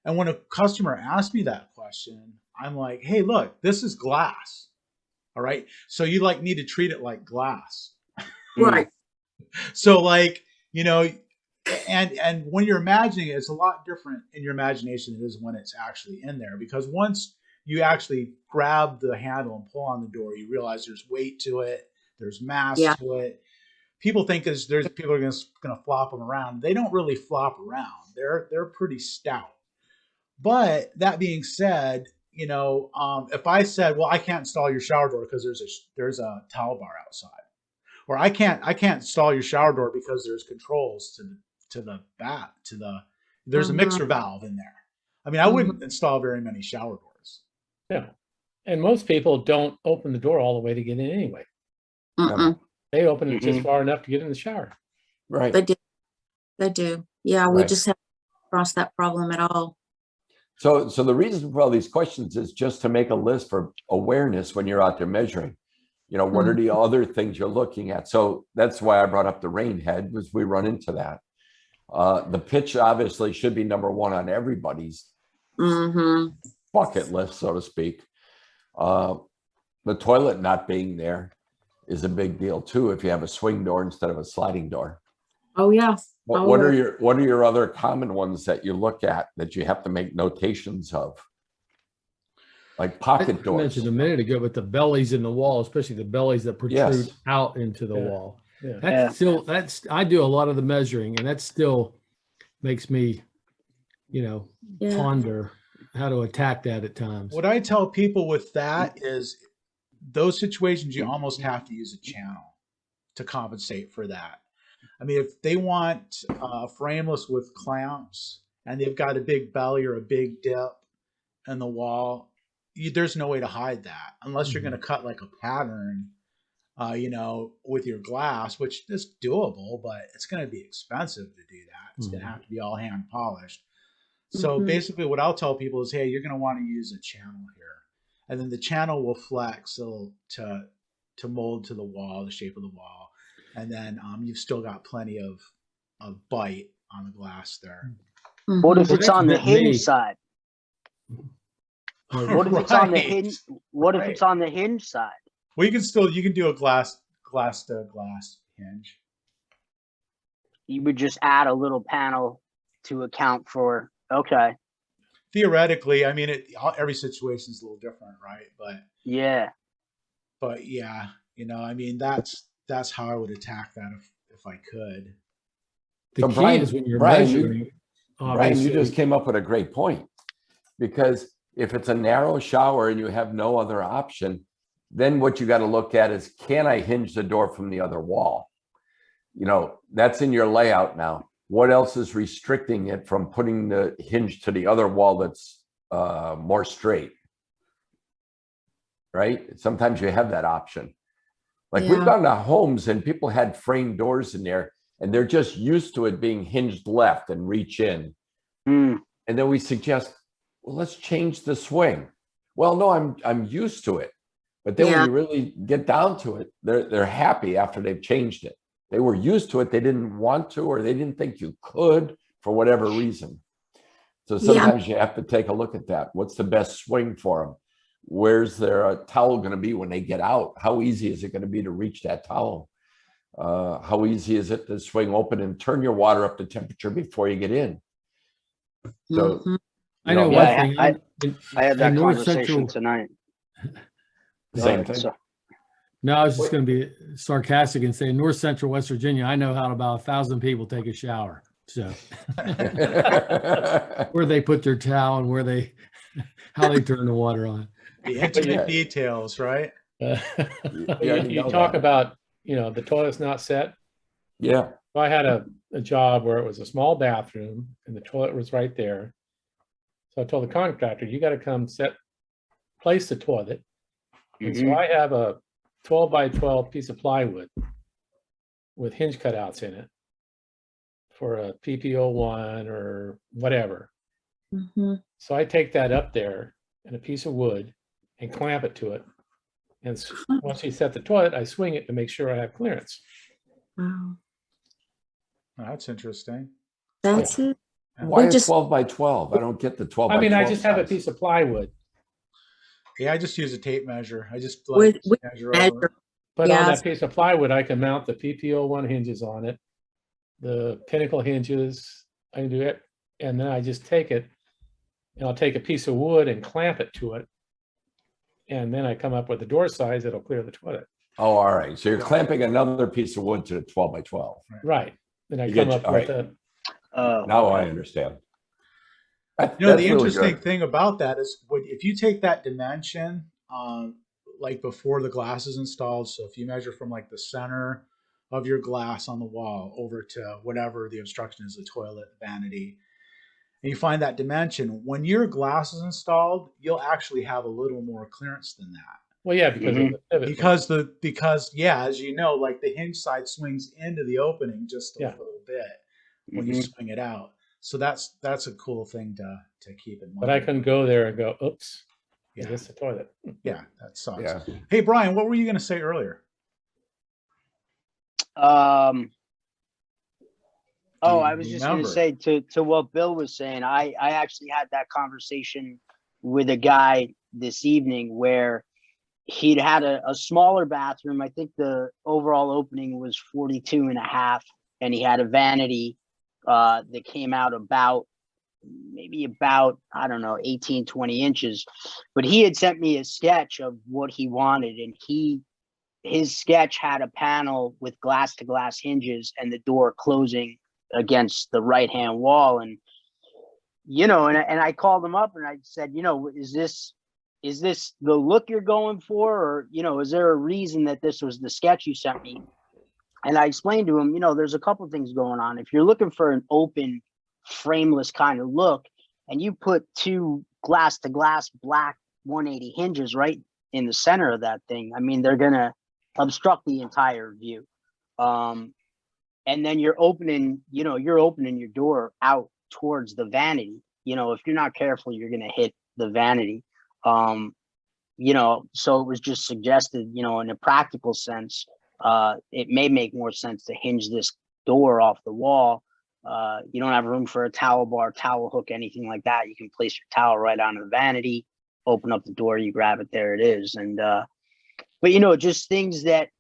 and when a customer asks me that question, I'm like, hey, look, this is glass. All right. So you need to treat it like glass. Right. So and when you're imagining it, it's a lot different in your imagination than it is when it's actually in there. Because once you actually grab the handle and pull on the door, you realize there's weight to it. There's mass to it. People think there's people are going to flop them around. They don't really flop around. They're pretty stout. But that being said, if I said, well, I can't install your shower door because there's a towel bar outside, or I can't install your shower door because there's controls there's a mixer valve in there. I mean, I wouldn't install very many shower doors. Yeah. And most people don't open the door all the way to get in anyway. They open it just far enough to get in the shower. Right. They do. Yeah, we just haven't crossed that problem at all. So the reason for all these questions is just to make a list for awareness when you're out there measuring. What are the other things you're looking at? So that's why I brought up the rain head, was we run into that. The pitch obviously should be number one on everybody's bucket list, so to speak. The toilet not being there is a big deal too if you have a swing door instead of a sliding door. Oh yeah. What are your other common ones that you look at that you have to make notations of? Like pocket doors. I mentioned a minute ago, but the bellies in the wall, especially the bellies that protrude out into the wall. Yeah. I do a lot of the measuring, and that still makes me, ponder how to attack that at times. What I tell people with that is those situations, you almost have to use a channel to compensate for that. I mean, if they want frameless with clamps and they've got a big belly or a big dip in the wall, there's no way to hide that unless you're going to cut like a pattern, with your glass, which is doable, but it's going to be expensive to do that. It's going to have to be all hand polished. So basically what I'll tell people is, hey, you're going to want to use a channel here. And then the channel will flex to mold to the wall, the shape of the wall. And then you've still got plenty of bite on the glass there. What if it's on the hinge side? What if it's on the hinge? What if it's on the hinge side? Well, you can do a glass to glass hinge. You would just add a little panel to account for. Okay. Theoretically, I mean, every situation is a little different, right? But yeah, I mean, that's how I would attack that if I could. The key is when you're measuring. Brian, you just came up with a great point, because if it's a narrow shower and you have no other option, then what you got to look at is, can I hinge the door from the other wall? That's in your layout now. What else is restricting it from putting the hinge to the other wall that's more straight? Right? Sometimes you have that option. Like we've gone to homes and people had framed doors in there and they're just used to it being hinged left and reach in. And then we suggest, well, let's change the swing. Well, no, I'm used to it. But then when you really get down to it, they're happy after they've changed it. They were used to it. They didn't want to, or they didn't think you could for whatever reason. So sometimes you have to take a look at that. What's the best swing for them? Where's their towel going to be when they get out? How easy is it going to be to reach that towel? How easy is it to swing open and turn your water up to temperature before you get in? So I know one thing. I had that in North conversation Central, tonight. Go Same ahead, thing. so- no, I was just going to be sarcastic and say North Central West Virginia, I know how about 1,000 people take a shower. So where they put their towel and where they, how they turn the water on. The intimate yeah. details, right? But You already you know talk that. about, the toilet's not set. Yeah. So I had a job where it was a small bathroom and the toilet was right there. So I told the contractor, you got to come place the toilet. And so I have a 12 by 12 piece of plywood with hinge cutouts in it for a PPO1 or whatever. Mhm. So I take that up there and a piece of wood and clamp it to it. And once you set the toilet, I swing it to make sure I have clearance. Wow. Oh, that's interesting. That's it. Why We is just- 12 by 12? I don't get the 12 I by mean, 12 I just have a size. piece of plywood, Yeah, I just use a tape measure. I just With measure measure. over. but Yeah. on that piece of plywood, I can mount the PPO1 hinges on it, the pinnacle hinges, I can do it. And then I just take it and I'll take a piece of wood and clamp it to it. And then I come up with a door size that'll clear the toilet. Oh, all right. So you're clamping another piece of wood to the 12 by 12. Right. Then I You come get- up all with right. a, Now I understand. You know, the interesting thing about that is if you take that dimension, like before the glass is installed, so if you measure from like the center of your glass on the wall over to whatever the obstruction is, the toilet, vanity, and you find that dimension, when your glass is installed, you'll actually have a little more clearance than that. well, yeah, because of the pivot. Because as you know, like the hinge side swings into the opening just a Yeah. little bit when you swing it out. So that's a cool thing to keep in mind. But I can go there and go, oops, Yeah. it's the toilet. Yeah, that sucks. Yeah. Hey, Brian, what were you going to say earlier? Oh, Do I you was just going to remember? say to what Bill was saying, I actually had that conversation with a guy this evening where he'd had a smaller bathroom. I think the overall opening was 42 and a half, and he had a vanity that came out maybe about, I don't know, 18, 20 inches. But he had sent me a sketch of what he wanted, and his sketch had a panel with glass to glass hinges and the door closing against the right hand wall. And and I called him up and I said, is this the look you're going for, or is there a reason that this was the sketch you sent me? And I explained to him, there's a couple of things going on. If you're looking for an open, frameless kind of look, and you put two glass to glass black 180 hinges right in the center of that thing, I mean, they're gonna obstruct the entire view. And then you're opening your door out towards the vanity. If you're not careful, you're gonna hit the vanity. So it was just suggested, in a practical sense, it may make more sense to hinge this door off the wall. You don't have room for a towel bar, towel hook, anything like that. You can place your towel right onto the vanity, open up the door, you grab it, there it is. And but just things that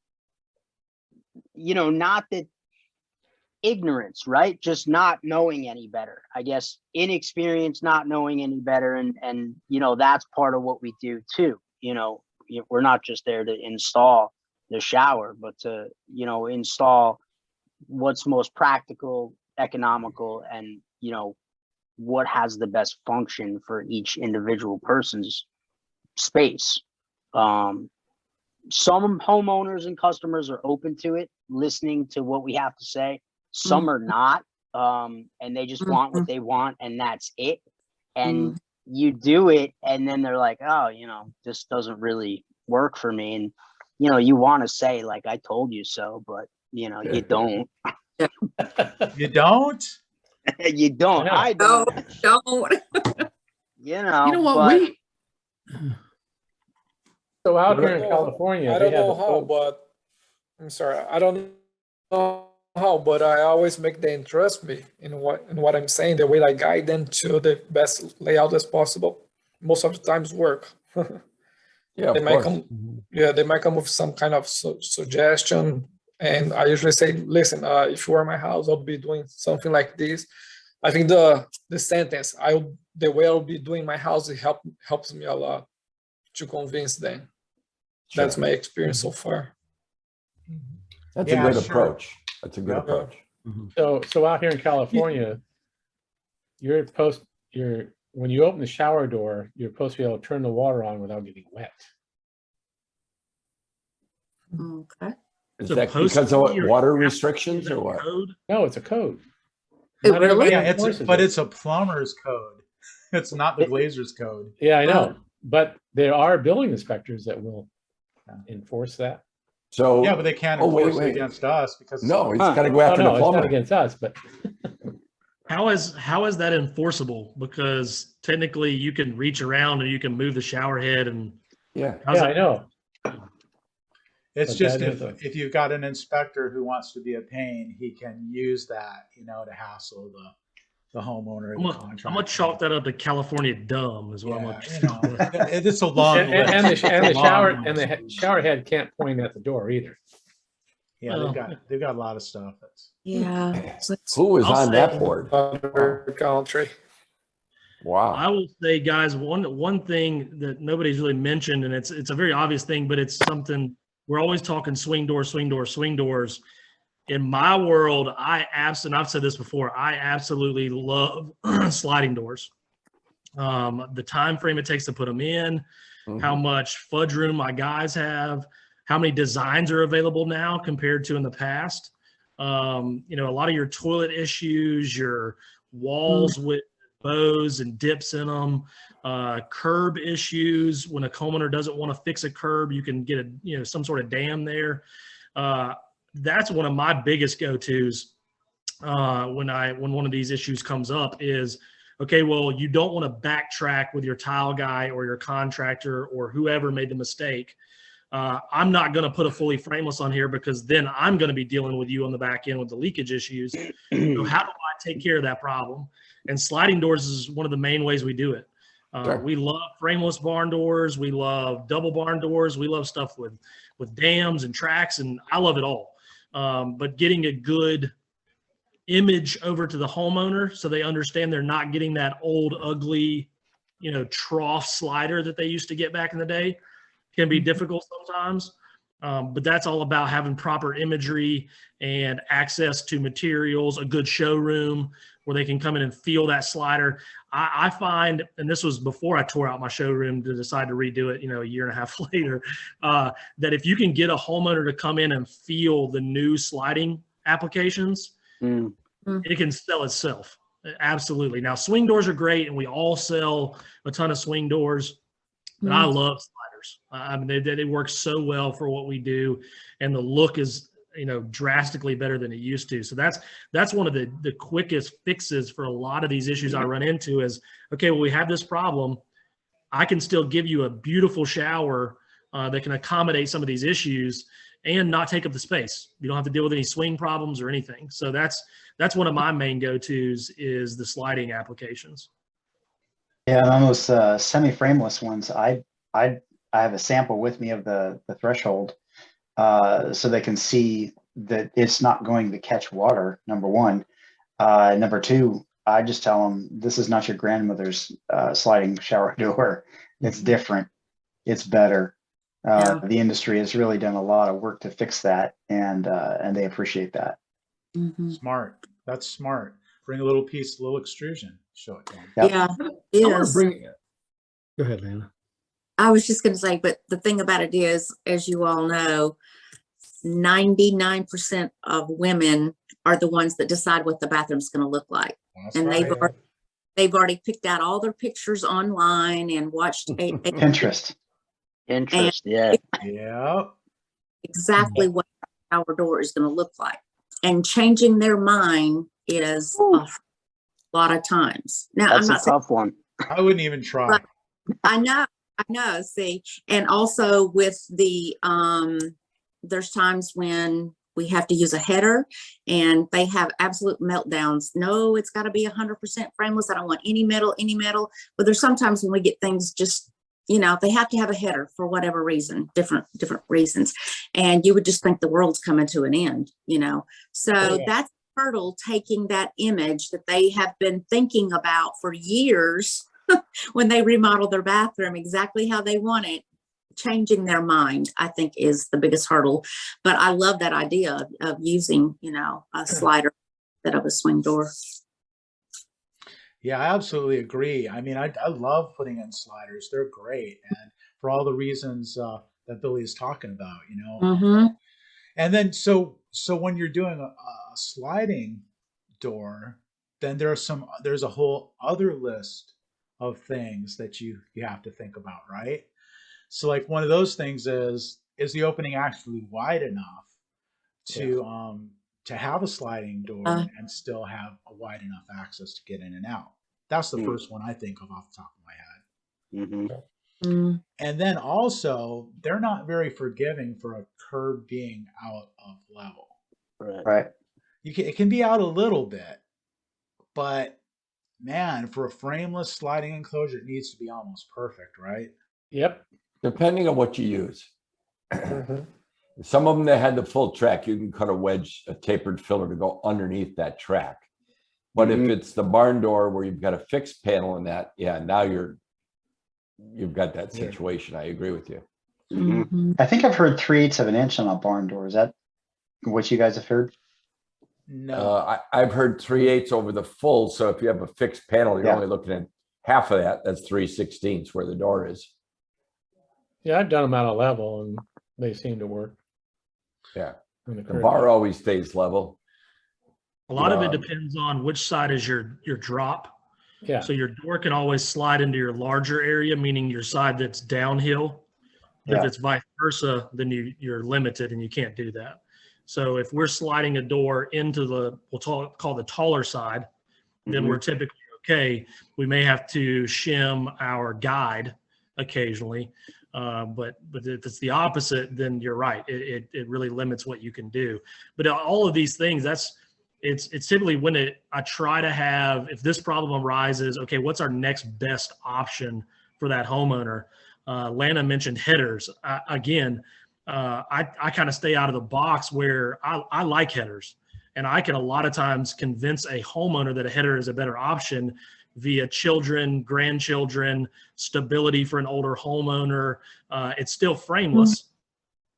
not that ignorance, right? Just not knowing any better, I guess. Inexperience, not knowing any better, and that's part of what we do too. We're not just there to install the shower, but to install what's most practical, economical, and what has the best function for each individual person's space. Some homeowners and customers are open to it, listening to what we have to say. Some are not, and they just want what they want, and that's it. And you do it, and then they're like, oh, this doesn't really work for me. And you want to say, like, I told you so, but you don't. You don't? You don't. I don't. Don't. You know what? So out here I in don't California, I they don't have know how, but I'm sorry, I don't know how, but I always make them trust me in what I'm saying, the way I guide them to the best layout as possible. Most of the times work. Yeah, They of might course. they might come with some kind of suggestion, and I usually say, listen, if you were in my house, I'll be doing something like this. I think the sentence the way I'll be doing my house, it helps me a lot to convince them. Sure. That's my experience so far. That's Yeah, a good sure. approach. That's a good Yep. approach. So out here in California, when you open the shower door, you're supposed to be able to turn the water on without getting wet. Okay. Is So that post- because of you're- water restrictions or what? Code? No, it's a code. Oh, Not really? everybody Yeah, enforces but it. it's a plumber's code. It's not the glazer's code. Yeah, I know. But there are building inspectors that will enforce that. So Yeah, but they can't Oh, wait, enforce it wait. against us because no, it's Huh. got to go Oh, after no, the it's not plumber. against us, but How is that enforceable? Because technically you can reach around and you can move the shower head and Yeah. how's yeah, that- I know. it's But just that is if you've got an inspector who wants to be a pain, he can use that, to hassle the homeowner or I'm the gonna contractor. chalk that up to California dumb is what I'm Yeah, it's a long And, list. and It's the, a and the long shower list. and the shower head can't point at the door either. Yeah, they've got a lot of stuff. Yeah. Who was I'll on say- that board? Other country. Wow. I will say, guys, one thing that nobody's really mentioned, and it's a very obvious thing, but it's something we're always talking swing doors. In my world, I've said this before, I absolutely love sliding doors. The time frame it takes to put them in, how much fudge room my guys have, how many designs are available now compared to in the past. A lot of your toilet issues, your walls with bows and dips in them, curb issues. When a homeowner doesn't want to fix a curb, you can get some sort of dam there. That's one of my biggest go-tos when one of these issues comes up is, okay, well, you don't want to backtrack with your tile guy or your contractor or whoever made the mistake. I'm not going to put a fully frameless on here because then I'm going to be dealing with you on the back end with the leakage issues. So how do I take care of that problem? And sliding doors is one of the main ways we do it. Sure. We love frameless barn doors. We love double barn doors. We love stuff with dams and tracks, and I love it all. But getting a good image over to the homeowner so they understand they're not getting that old, ugly, trough slider that they used to get back in the day can be difficult sometimes. But that's all about having proper imagery and access to materials, a good showroom where they can come in and feel that slider. I find, and this was before I tore out my showroom to decide to redo it, a year and a half later, that if you can get a homeowner to come in and feel the new sliding applications, it can sell itself. Absolutely. Now, swing doors are great, and we all sell a ton of swing doors, but I love sliders. I mean, they work so well for what we do, and the look is drastically better than it used to. So that's one of the quickest fixes for a lot of these issues I run into is, okay, well, we have this problem. I can still give you a beautiful shower that can accommodate some of these issues and not take up the space. You don't have to deal with any swing problems or anything. So that's one of my main go-tos is the sliding applications. Yeah, and on those semi-frameless ones, I have a sample with me of the threshold, so they can see that it's not going to catch water, number one. Number two, I just tell them, this is not your grandmother's sliding shower door. It's different. It's better. The industry has really done a lot of work to fix that, and they appreciate that. Smart. That's smart. Bring a little piece, a little extrusion. Show it to them. Yep. Yeah. I want Yes. to bring. Go ahead, Lana. I was just going to say, but the thing about it is, as you all know, 99% of women are the ones that decide what the bathroom's going to look like. That's And right. they've already picked out all their pictures online and watched Pinterest. Yeah. Yeah. exactly what our door is going to look like. And changing their mind is a lot of times. Now, That's I'm a not saying tough one. I wouldn't even try. Right. I know, see, and also with the, there's times when we have to use a header and they have absolute meltdowns. No, it's got to be 100% frameless. I don't want any metal. But there's sometimes when we get things just, they have to have a header for whatever reason, different reasons. And you would just think the world's coming to an end, So Oh, yeah. that's hurdle taking that image that they have been thinking about for years when they remodel their bathroom exactly how they want it, changing their mind, I think is the biggest hurdle. But I love that idea of using, you know, a slider instead of a swing door. Yeah, I absolutely agree. I mean, I love putting in sliders. They're great. And for all the reasons that Billy is talking about, you know. Mm-hmm. And then, so when you're doing a sliding door, then there's a whole other list of things that you have to think about, right? So like one of those things is the opening actually wide enough to have a sliding door and still have a wide enough access to get in and out? That's the first one I think of off the top of my head. Mm-hmm. And then also, they're not very forgiving for a curb being out of level. Right. It can be out a little bit, but man, for a frameless sliding enclosure, it needs to be almost perfect, right? Yep. Depending on what you use. Mm-hmm. Some of them that had the full track, you can cut a wedge, a tapered filler to go underneath that track. But if it's the barn door where you've got a fixed panel in that, yeah, now you've got that situation. I agree with you. Mm-hmm. I think I've heard 3/8 of an inch on a barn door. Is that what you guys have heard? No. I've heard 3/8 over the full. So if you have a fixed panel, you're only looking at half of that. That's 3/16 where the door is. Yeah, I've done them out of level and they seem to work. Yeah. The The bar always stays level. A lot of it depends on which side is your drop. Yeah. So your door can always slide into your larger area, meaning your side that's downhill. If it's vice versa, then you're limited and you can't do that. So if we're sliding a door into the, we'll call the taller side, then we're typically okay. We may have to shim our guide occasionally. But if it's the opposite, then you're right. It really limits what you can do. But all of these things, it's typically when I try to have, if this problem arises, okay, what's our next best option for that homeowner? Lana mentioned headers. I kind of stay out of the box where I like headers. And I can a lot of times convince a homeowner that a header is a better option via children, grandchildren, stability for an older homeowner. It's still frameless.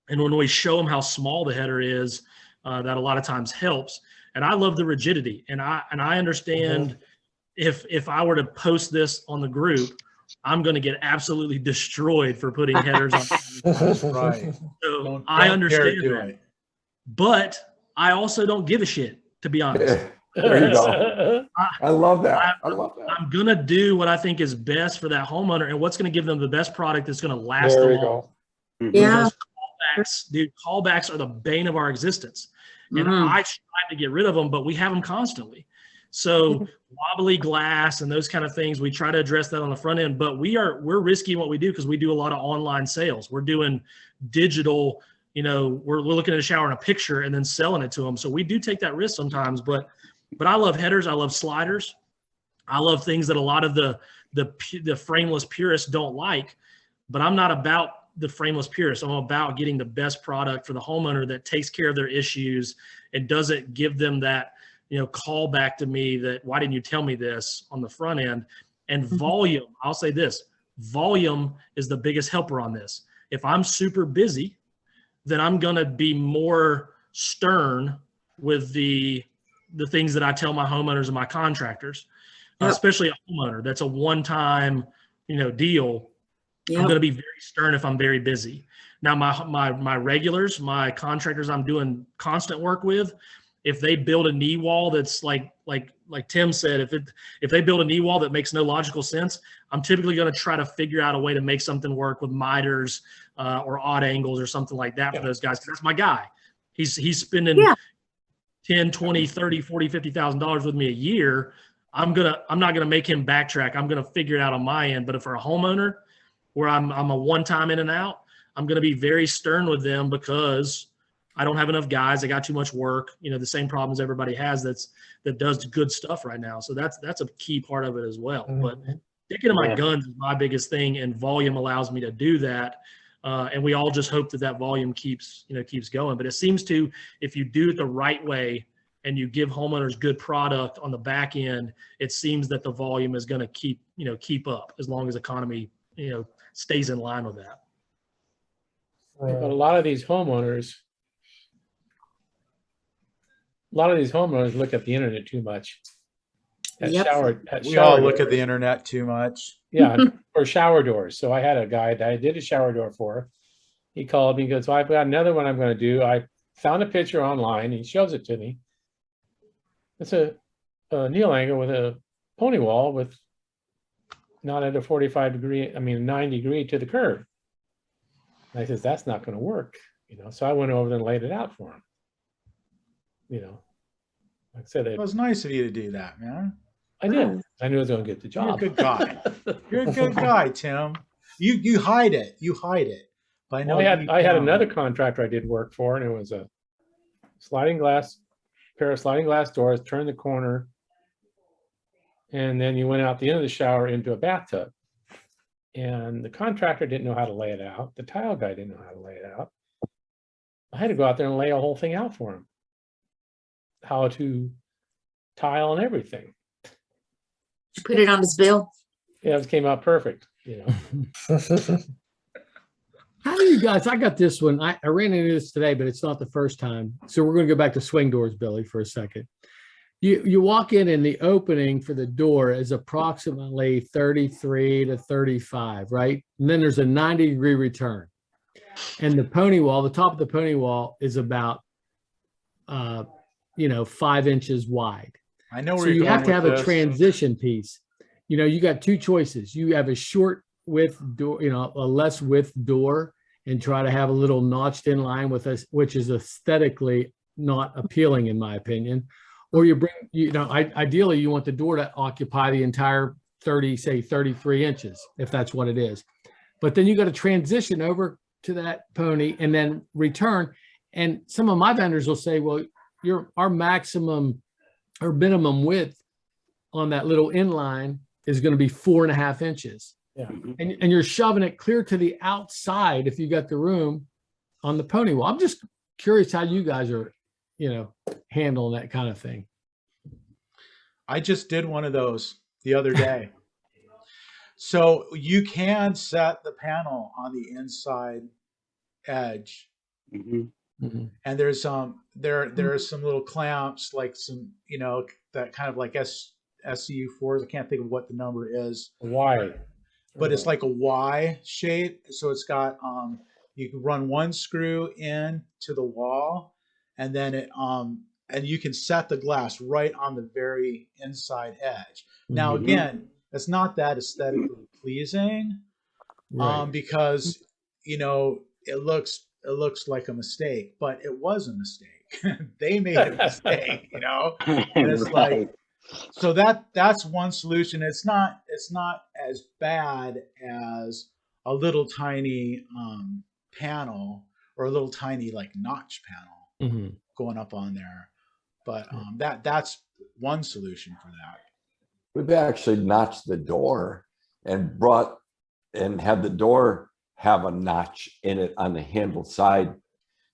And when we show them how small the header is, that a lot of times helps. And I love the rigidity. And I understand if I were to post this on the group, I'm going to get absolutely destroyed for putting headers on. That's right. So Don't I understand do that. it. But I also don't give a shit, to be honest. There you go. I love that. I love that. I'm going to do what I think is best for that homeowner and what's going to give them the best product that's going to last There them we all. go. Yeah. Callbacks are the bane of our existence. And I strive to get rid of them, but we have them constantly. So wobbly glass and those kind of things, we try to address that on the front end, but we're risky in what we do because we do a lot of online sales. We're doing digital, we're looking at a shower in a picture and then selling it to them. So we do take that risk sometimes, but I love headers. I love sliders. I love things that a lot of the frameless purists don't like, but I'm not about the frameless purists. I'm about getting the best product for the homeowner that takes care of their issues and doesn't give them that, call back to me that, why didn't you tell me this on the front end? And volume, I'll say this, volume is the biggest helper on this. If I'm super busy, then I'm going to be more stern with the things that I tell my homeowners and my contractors, especially a homeowner that's a one-time, deal. I'm going to be very stern if I'm very busy. Now, my regulars, my contractors I'm doing constant work with, if they build a knee wall that's like Tim said, if they build a knee wall that makes no logical sense, I'm typically going to try to figure out a way to make something work with miters or odd angles or something like that for those guys. 'Cause that's my guy. He's spending 10, 20, 30, 40, $50,000 with me a year. I'm not gonna make him backtrack. I'm gonna figure it out on my end. But if for a homeowner where I'm a one-time in and out, I'm gonna be very stern with them because I don't have enough guys. I got too much work. The same problems everybody has that does good stuff right now. So that's a key part of it as well. But sticking to my guns is my biggest thing, and volume allows me to do that. And we all just hope that volume keeps going. But it seems to, if you do it the right way and you give homeowners good product on the back end, it seems that the volume is going to keep up as long as economy, stays in line with that. But a lot of these homeowners look at the internet too much. We all look at the internet too much. Yeah, or shower doors. So I had a guy that I did a shower door for. He called me and goes, well, I've got another one I'm going to do. I found a picture online. He shows it to me. It's a kneel angle with a pony wall with not at a 9 degree to the curb. And I says, that's not going to work. So I went over there and laid it out for him. Like I said, it was nice of you to do that, man. I did. I knew I was going to get the job. You're a good guy. You're a good guy, Tim. You hide it. You hide it. But I had another contractor I did work for, and it was a pair of sliding glass doors, turn the corner, and then you went out the end of the shower into a bathtub. And the contractor didn't know how to lay it out. The tile guy didn't know how to lay it out. I had to go out there and lay a whole thing out for him. How to tile and everything. You put it on his bill? Yeah, it came out perfect. How do you guys, I got this one. I ran into this today, but it's not the first time. So we're going to go back to swing doors, Billy, for a second. You walk in and the opening for the door is approximately 33 to 35, right? And then there's a 90-degree return. And the pony wall, the top of the pony wall is about, 5 inches wide. I know where so you're you have to going have with a this. transition piece. You got two choices. You have a short width door, a less width door, and try to have a little notched in line with us, which is aesthetically not appealing in my opinion. Or you bring, ideally you want the door to occupy the entire 33 inches, if that's what it is. But then you got to transition over to that pony and then return. And some of my vendors will say, well, our maximum or minimum width on that little inline is going to be 4.5 inches. Yeah. And you're shoving it clear to the outside if you got the room on the pony wall. I'm just curious how you guys are, handling that kind of thing. I just did one of those the other day. So you can set the panel on the inside edge. And there's there are some little clamps, like some, that kind of like SCU4s. I can't think of what the number is. Y. But it's like a Y shape. So it's got you can run one screw in to the wall, and then and you can set the glass right on the very inside edge. Now again, it's not that aesthetically pleasing, because it looks like a mistake, but it was a mistake. They made a mistake, and it's like, so that's one solution. It's not as bad as a little tiny panel or a little tiny like notch panel going up on there, but that's one solution for that. We've actually notched the door and had the door have a notch in it on the handle side,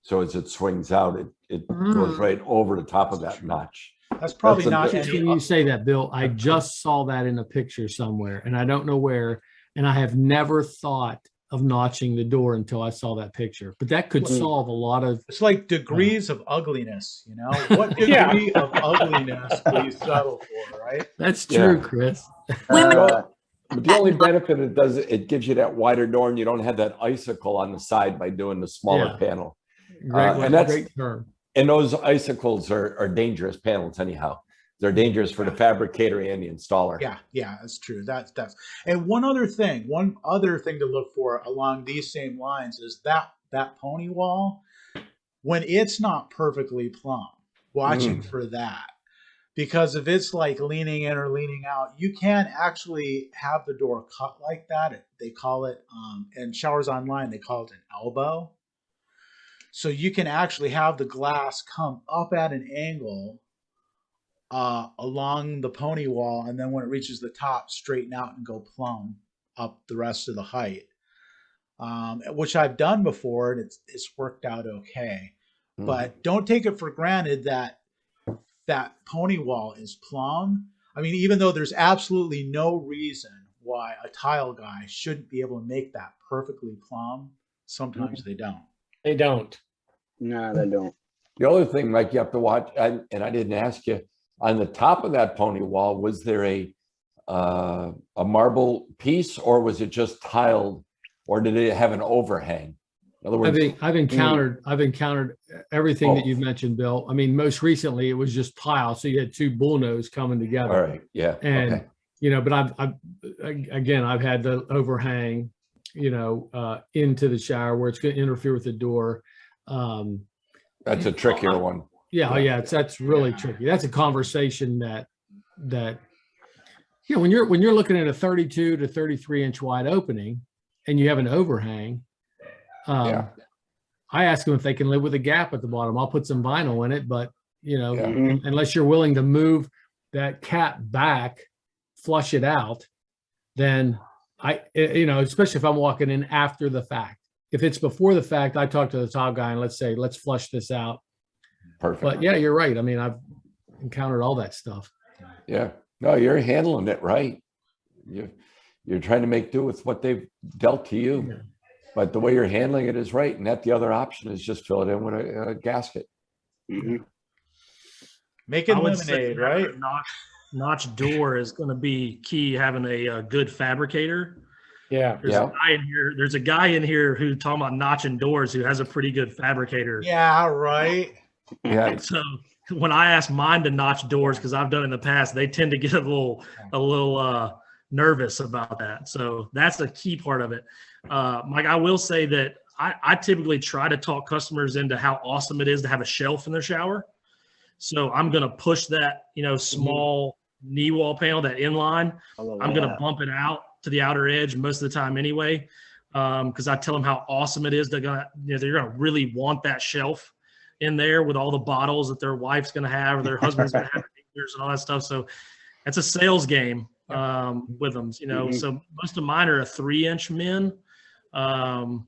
so as it swings out, it goes right over the top of that notch. That's probably not When you say that, Bill, I just saw that in a picture somewhere, and I don't know where, and I have never thought of notching the door until I saw that picture. But that could solve a lot of. It's like degrees of ugliness, What degree of ugliness will you settle for, right? That's true, Chris. But the only benefit it does, it gives you that wider door, and you don't have that icicle on the side by doing the smaller panel. Great term. And those icicles are dangerous panels anyhow. They're dangerous for the fabricator and the installer. Yeah, that's true. That's and one other thing to look for along these same lines is that pony wall, when it's not perfectly plumb, watching for that. Because if it's like leaning in or leaning out, you can actually have the door cut like that. They call it, in Showers Online, they call it an elbow. So you can actually have the glass come up at an angle along the pony wall, and then when it reaches the top, straighten out and go plumb up the rest of the height, which I've done before, and it's worked out okay. But don't take it for granted that that pony wall is plumb, I mean, even though there's absolutely no reason why a tile guy shouldn't be able to make that perfectly plumb, sometimes they don't. They don't. No, they don't. The other thing, Mike, you have to watch, and I didn't ask you, on the top of that pony wall, was there a marble piece, or was it just tiled, or did it have an overhang? In other words, I've encountered everything that you've mentioned, Bill. I mean, most recently it was just tile, so you had two bullnose coming together. all right, yeah, And okay. you know, but I've had the overhang, you know, into the shower where it's going to interfere with the door. That's a trickier one. Yeah, Yeah. that's really tricky. That's a conversation that you know, when you're looking at a 32 to 33 inch wide opening and you have an overhang, Yeah. I ask them if they can live with a gap at the bottom. I'll put some vinyl in it, but you know, Yeah. unless you're willing to move that cap back, flush it out, then you know, especially if I'm walking in after the fact. If it's before the fact, I talk to the tile guy and let's say, let's flush this out. Perfect. But yeah, you're right. I mean, I've encountered all that stuff. Yeah. No, you're handling it right. You're trying to make do with what they've dealt to you. Yeah. But the way you're handling it is right. And that the other option is just fill it in with a gasket. Mhm. Making I would say lemonade, right? Notch door is going to be key. Having a good fabricator. Yeah. There's a guy in here. There's a guy in here who talking about notching doors who has a pretty good fabricator. Yeah, right. Yeah. So when I ask mine to notch doors, because I've done it in the past, they tend to get a little nervous about that. So that's a key part of it. Mike, I will say that I typically try to talk customers into how awesome it is to have a shelf in their shower. So I'm going to push that, you know, small knee wall panel, that inline. I'm going to bump it out to the outer edge most of the time anyway, because I tell them how awesome it is. They're going to really want that shelf in there with all the bottles that their wife's going to have or their husband's going to have and all that stuff. So that's a sales game with them, you know. So most of mine are a 3-inch min on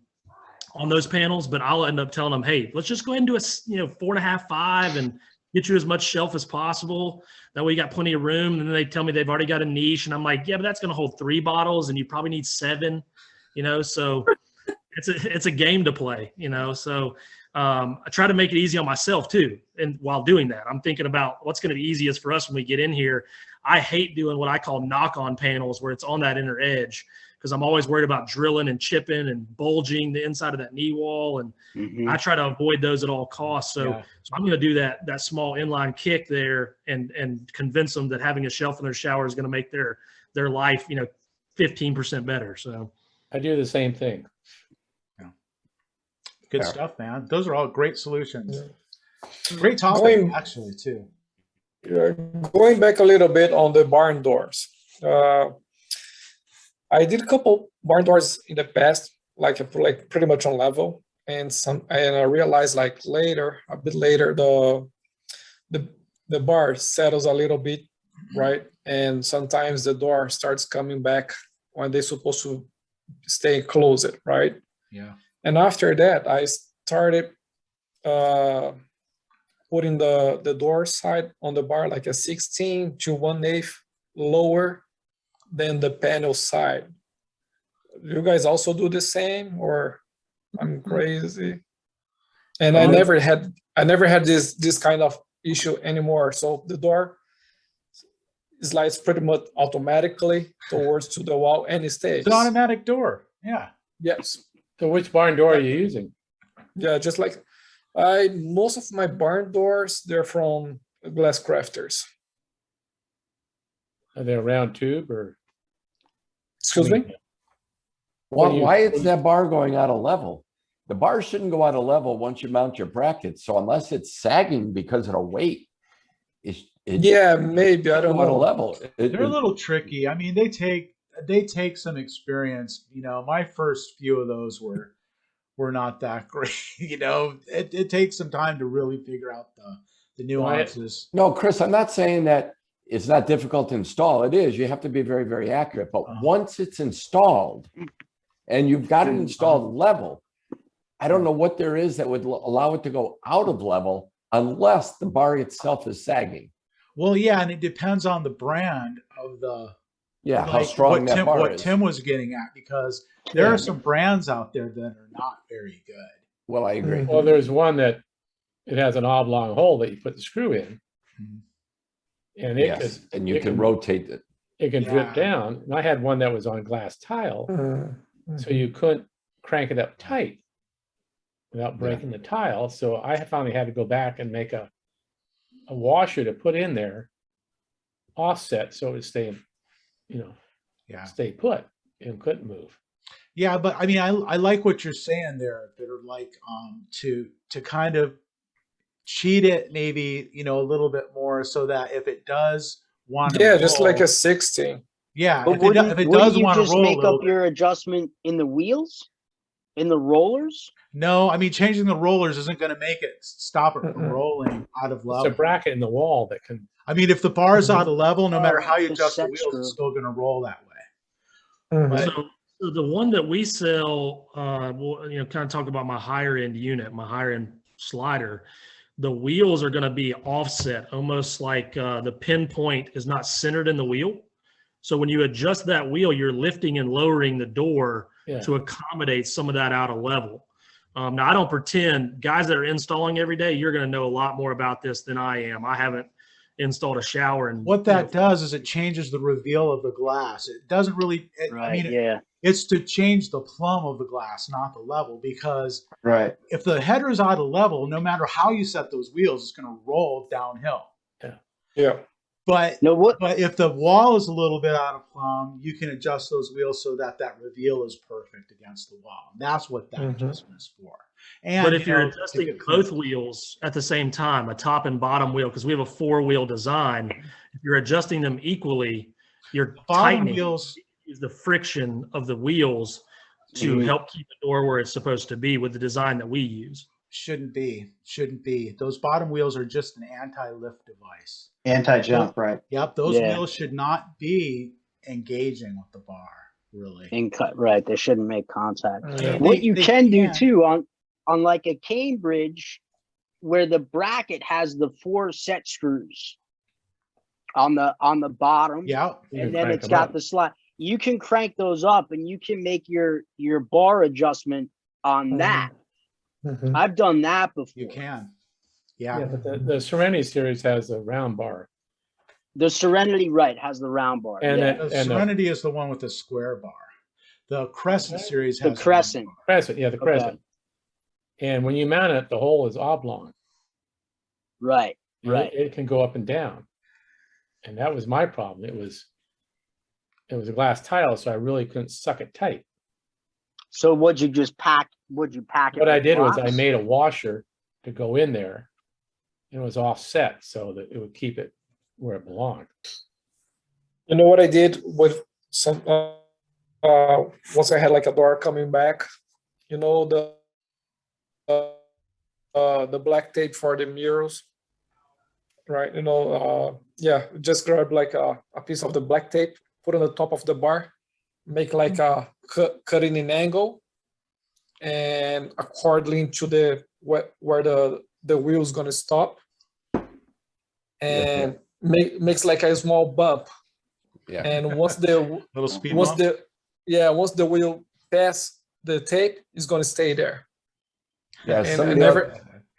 those panels, but I'll end up telling them, hey, let's just go ahead and do a 4.5, 5 and get you as much shelf as possible. That way you got plenty of room. And then they tell me they've already got a niche. And I'm like, yeah, but that's going to hold 3 bottles and you probably need 7, you know? So it's a game to play, you know? So I try to make it easy on myself too. And while doing that, I'm thinking about what's going to be easiest for us when we get in here. I hate doing what I call knock-on panels where it's on that inner edge, because I'm always worried about drilling and chipping and bulging the inside of that knee wall. And I try to avoid those at all costs. So I'm going to do that small inline kick there and convince them that having a shelf in their shower is going to make their life, 15% better. So I do the same thing. Good stuff, man. Those are all great solutions. Great topic, actually, too. Going back a little bit on the barn doors. I did a couple barn doors in the past, like pretty much on level, and I realized a bit later, the bar settles a little bit, right? And sometimes the door starts coming back when they're supposed to stay closed, right? Yeah. And after that, I started putting the door side on the bar like a 16 to 1/8 lower than the panel side. You guys also do the same, or I'm crazy? And I never had this kind of issue anymore. So the door slides pretty much automatically towards to the wall, and it stays. It's an automatic door. Yeah. Yes. So which barn door are you using? Yeah, just like most of my barn doors, they're from Glass Crafters. Are they a round tube or? Excuse me? Well, why is that bar going out of level? The bar shouldn't go out of level once you mount your bracket. So unless it's sagging because of the weight, yeah, maybe, I don't know. Out of level. They're a little tricky. I mean, they take some experience. My first few of those were not that great. It takes some time to really figure out the nuances. No, Chris, I'm not saying that it's not difficult to install. It is. You have to be very, very accurate. But once it's installed and you've got it installed level, I don't know what there is that would allow it to go out of level unless the bar itself is sagging. Well, yeah, and it depends on the brand of the. Yeah, how like strong what that bar what is. Tim was getting at, because there are some brands out there that are not very good. Well, I agree. Well, there's one that it has an oblong hole that you put the screw in, and it Yes, could, and you can rotate it. it can drip Yeah. down. And I had one that was on glass tile, so you couldn't crank it up tight without breaking the tile. So I finally had to go back and make a washer to put in there, offset, so it would stay, you know, stay put and couldn't move. Yeah, but I mean, I like what you're saying there. That are like to kind of cheat it, maybe, you know, a little bit more, so that if it does want to Yeah, just like roll, a 16. yeah, But if it wouldn't does you want to just roll a make little up bit. your adjustment in the wheels, in the rollers? No, I mean, changing the rollers isn't going to make it stop it from rolling out of It's level. a bracket in the wall that can. I mean, if the bar's out of level, no matter how you the adjust the set wheels, screw. it's still going to roll that way. So the one that we sell, well, you know, kind of talk about my higher end unit, my higher end slider. The wheels are going to be offset, almost like the pinpoint is not centered in the wheel. So when you adjust that wheel, you're lifting and lowering the door to accommodate some of that out of level. Now, I don't pretend, guys that are installing every day, you're going to know a lot more about this than I am. I haven't installed a shower. And what that does is it changes the reveal of the glass. It doesn't really, it's to change the plumb of the glass, not the level, because if the header is out of level, no matter how you set those wheels, it's going to roll downhill. But if the wall is a little bit out of plumb, you can adjust those wheels so that that reveal is perfect against the wall. That's what that adjustment is for. And, but if you're adjusting both wheels at the same time, a top and bottom wheel, because we have a 4-wheel design, if you're adjusting them equally, you're tightening wheels, use the friction of the wheels to help keep the door where it's supposed to be with the design that we use. Shouldn't be. Those bottom wheels are just an anti-lift device. Anti-jump, right? Yep, those wheels should not be engaging with the bar, really. They shouldn't make contact. What you can do too on like a cane bridge, where the bracket has the 4 set screws on the bottom, and then it's got the slide. You can crank those up, and you can make your bar adjustment on that. I've done that before. You can. But the Serenity series has a round bar. The Serenity, has the round bar. And the Serenity is the one with the square bar. The Crescent series has the Crescent. The Crescent. And when you mount it, the hole is oblong. Right. It can go up and down. And that was my problem. It was a glass tile, so I really couldn't suck it tight. So would you pack it? What I did was I made a washer to go in there, and it was offset so that it would keep it where it belonged. You know what I did with some once I had like a door coming back, you know, the black tape for the mirrors, right? You know, just grab like a piece of the black tape, put on the top of the bar, make like a cutting in angle, and according to the where the wheel is gonna stop, and makes like a small bump. And once the little speed once bump? once the wheel pass the tape, it's gonna stay there. And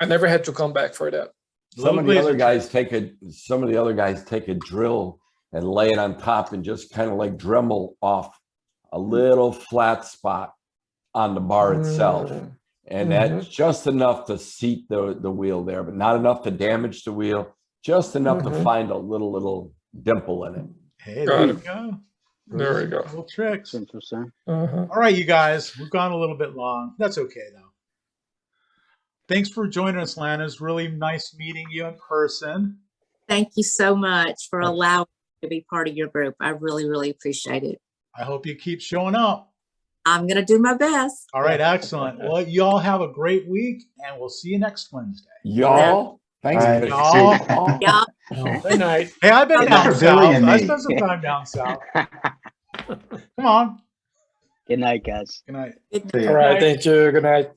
I never had to come back for that. Some of the other guys take a drill and lay it on top and just kind of like Dremel off a little flat spot on the bar itself. And that's just enough to seat the wheel there, but not enough to damage the wheel, just enough to find a little dimple in it. Hey, there you go. There we go. Little tricks. Interesting. All right, you guys, we've gone a little bit long. That's okay, though. Thanks for joining us, Lana. It's really nice meeting you in person. Thank you so much for allowing me to be part of your group. I really, really appreciate it. I hope you keep showing up. I'm going to do my best. All right, excellent. Well, y'all have a great week, and we'll see you next Wednesday. Y'all? Thanks. Y'all. Yeah. Good night. Hey, I've been down Billy south. and I me. spent some time down south. Come on. Good night, guys. Good night. Good See ya. All right, thank you. Good night.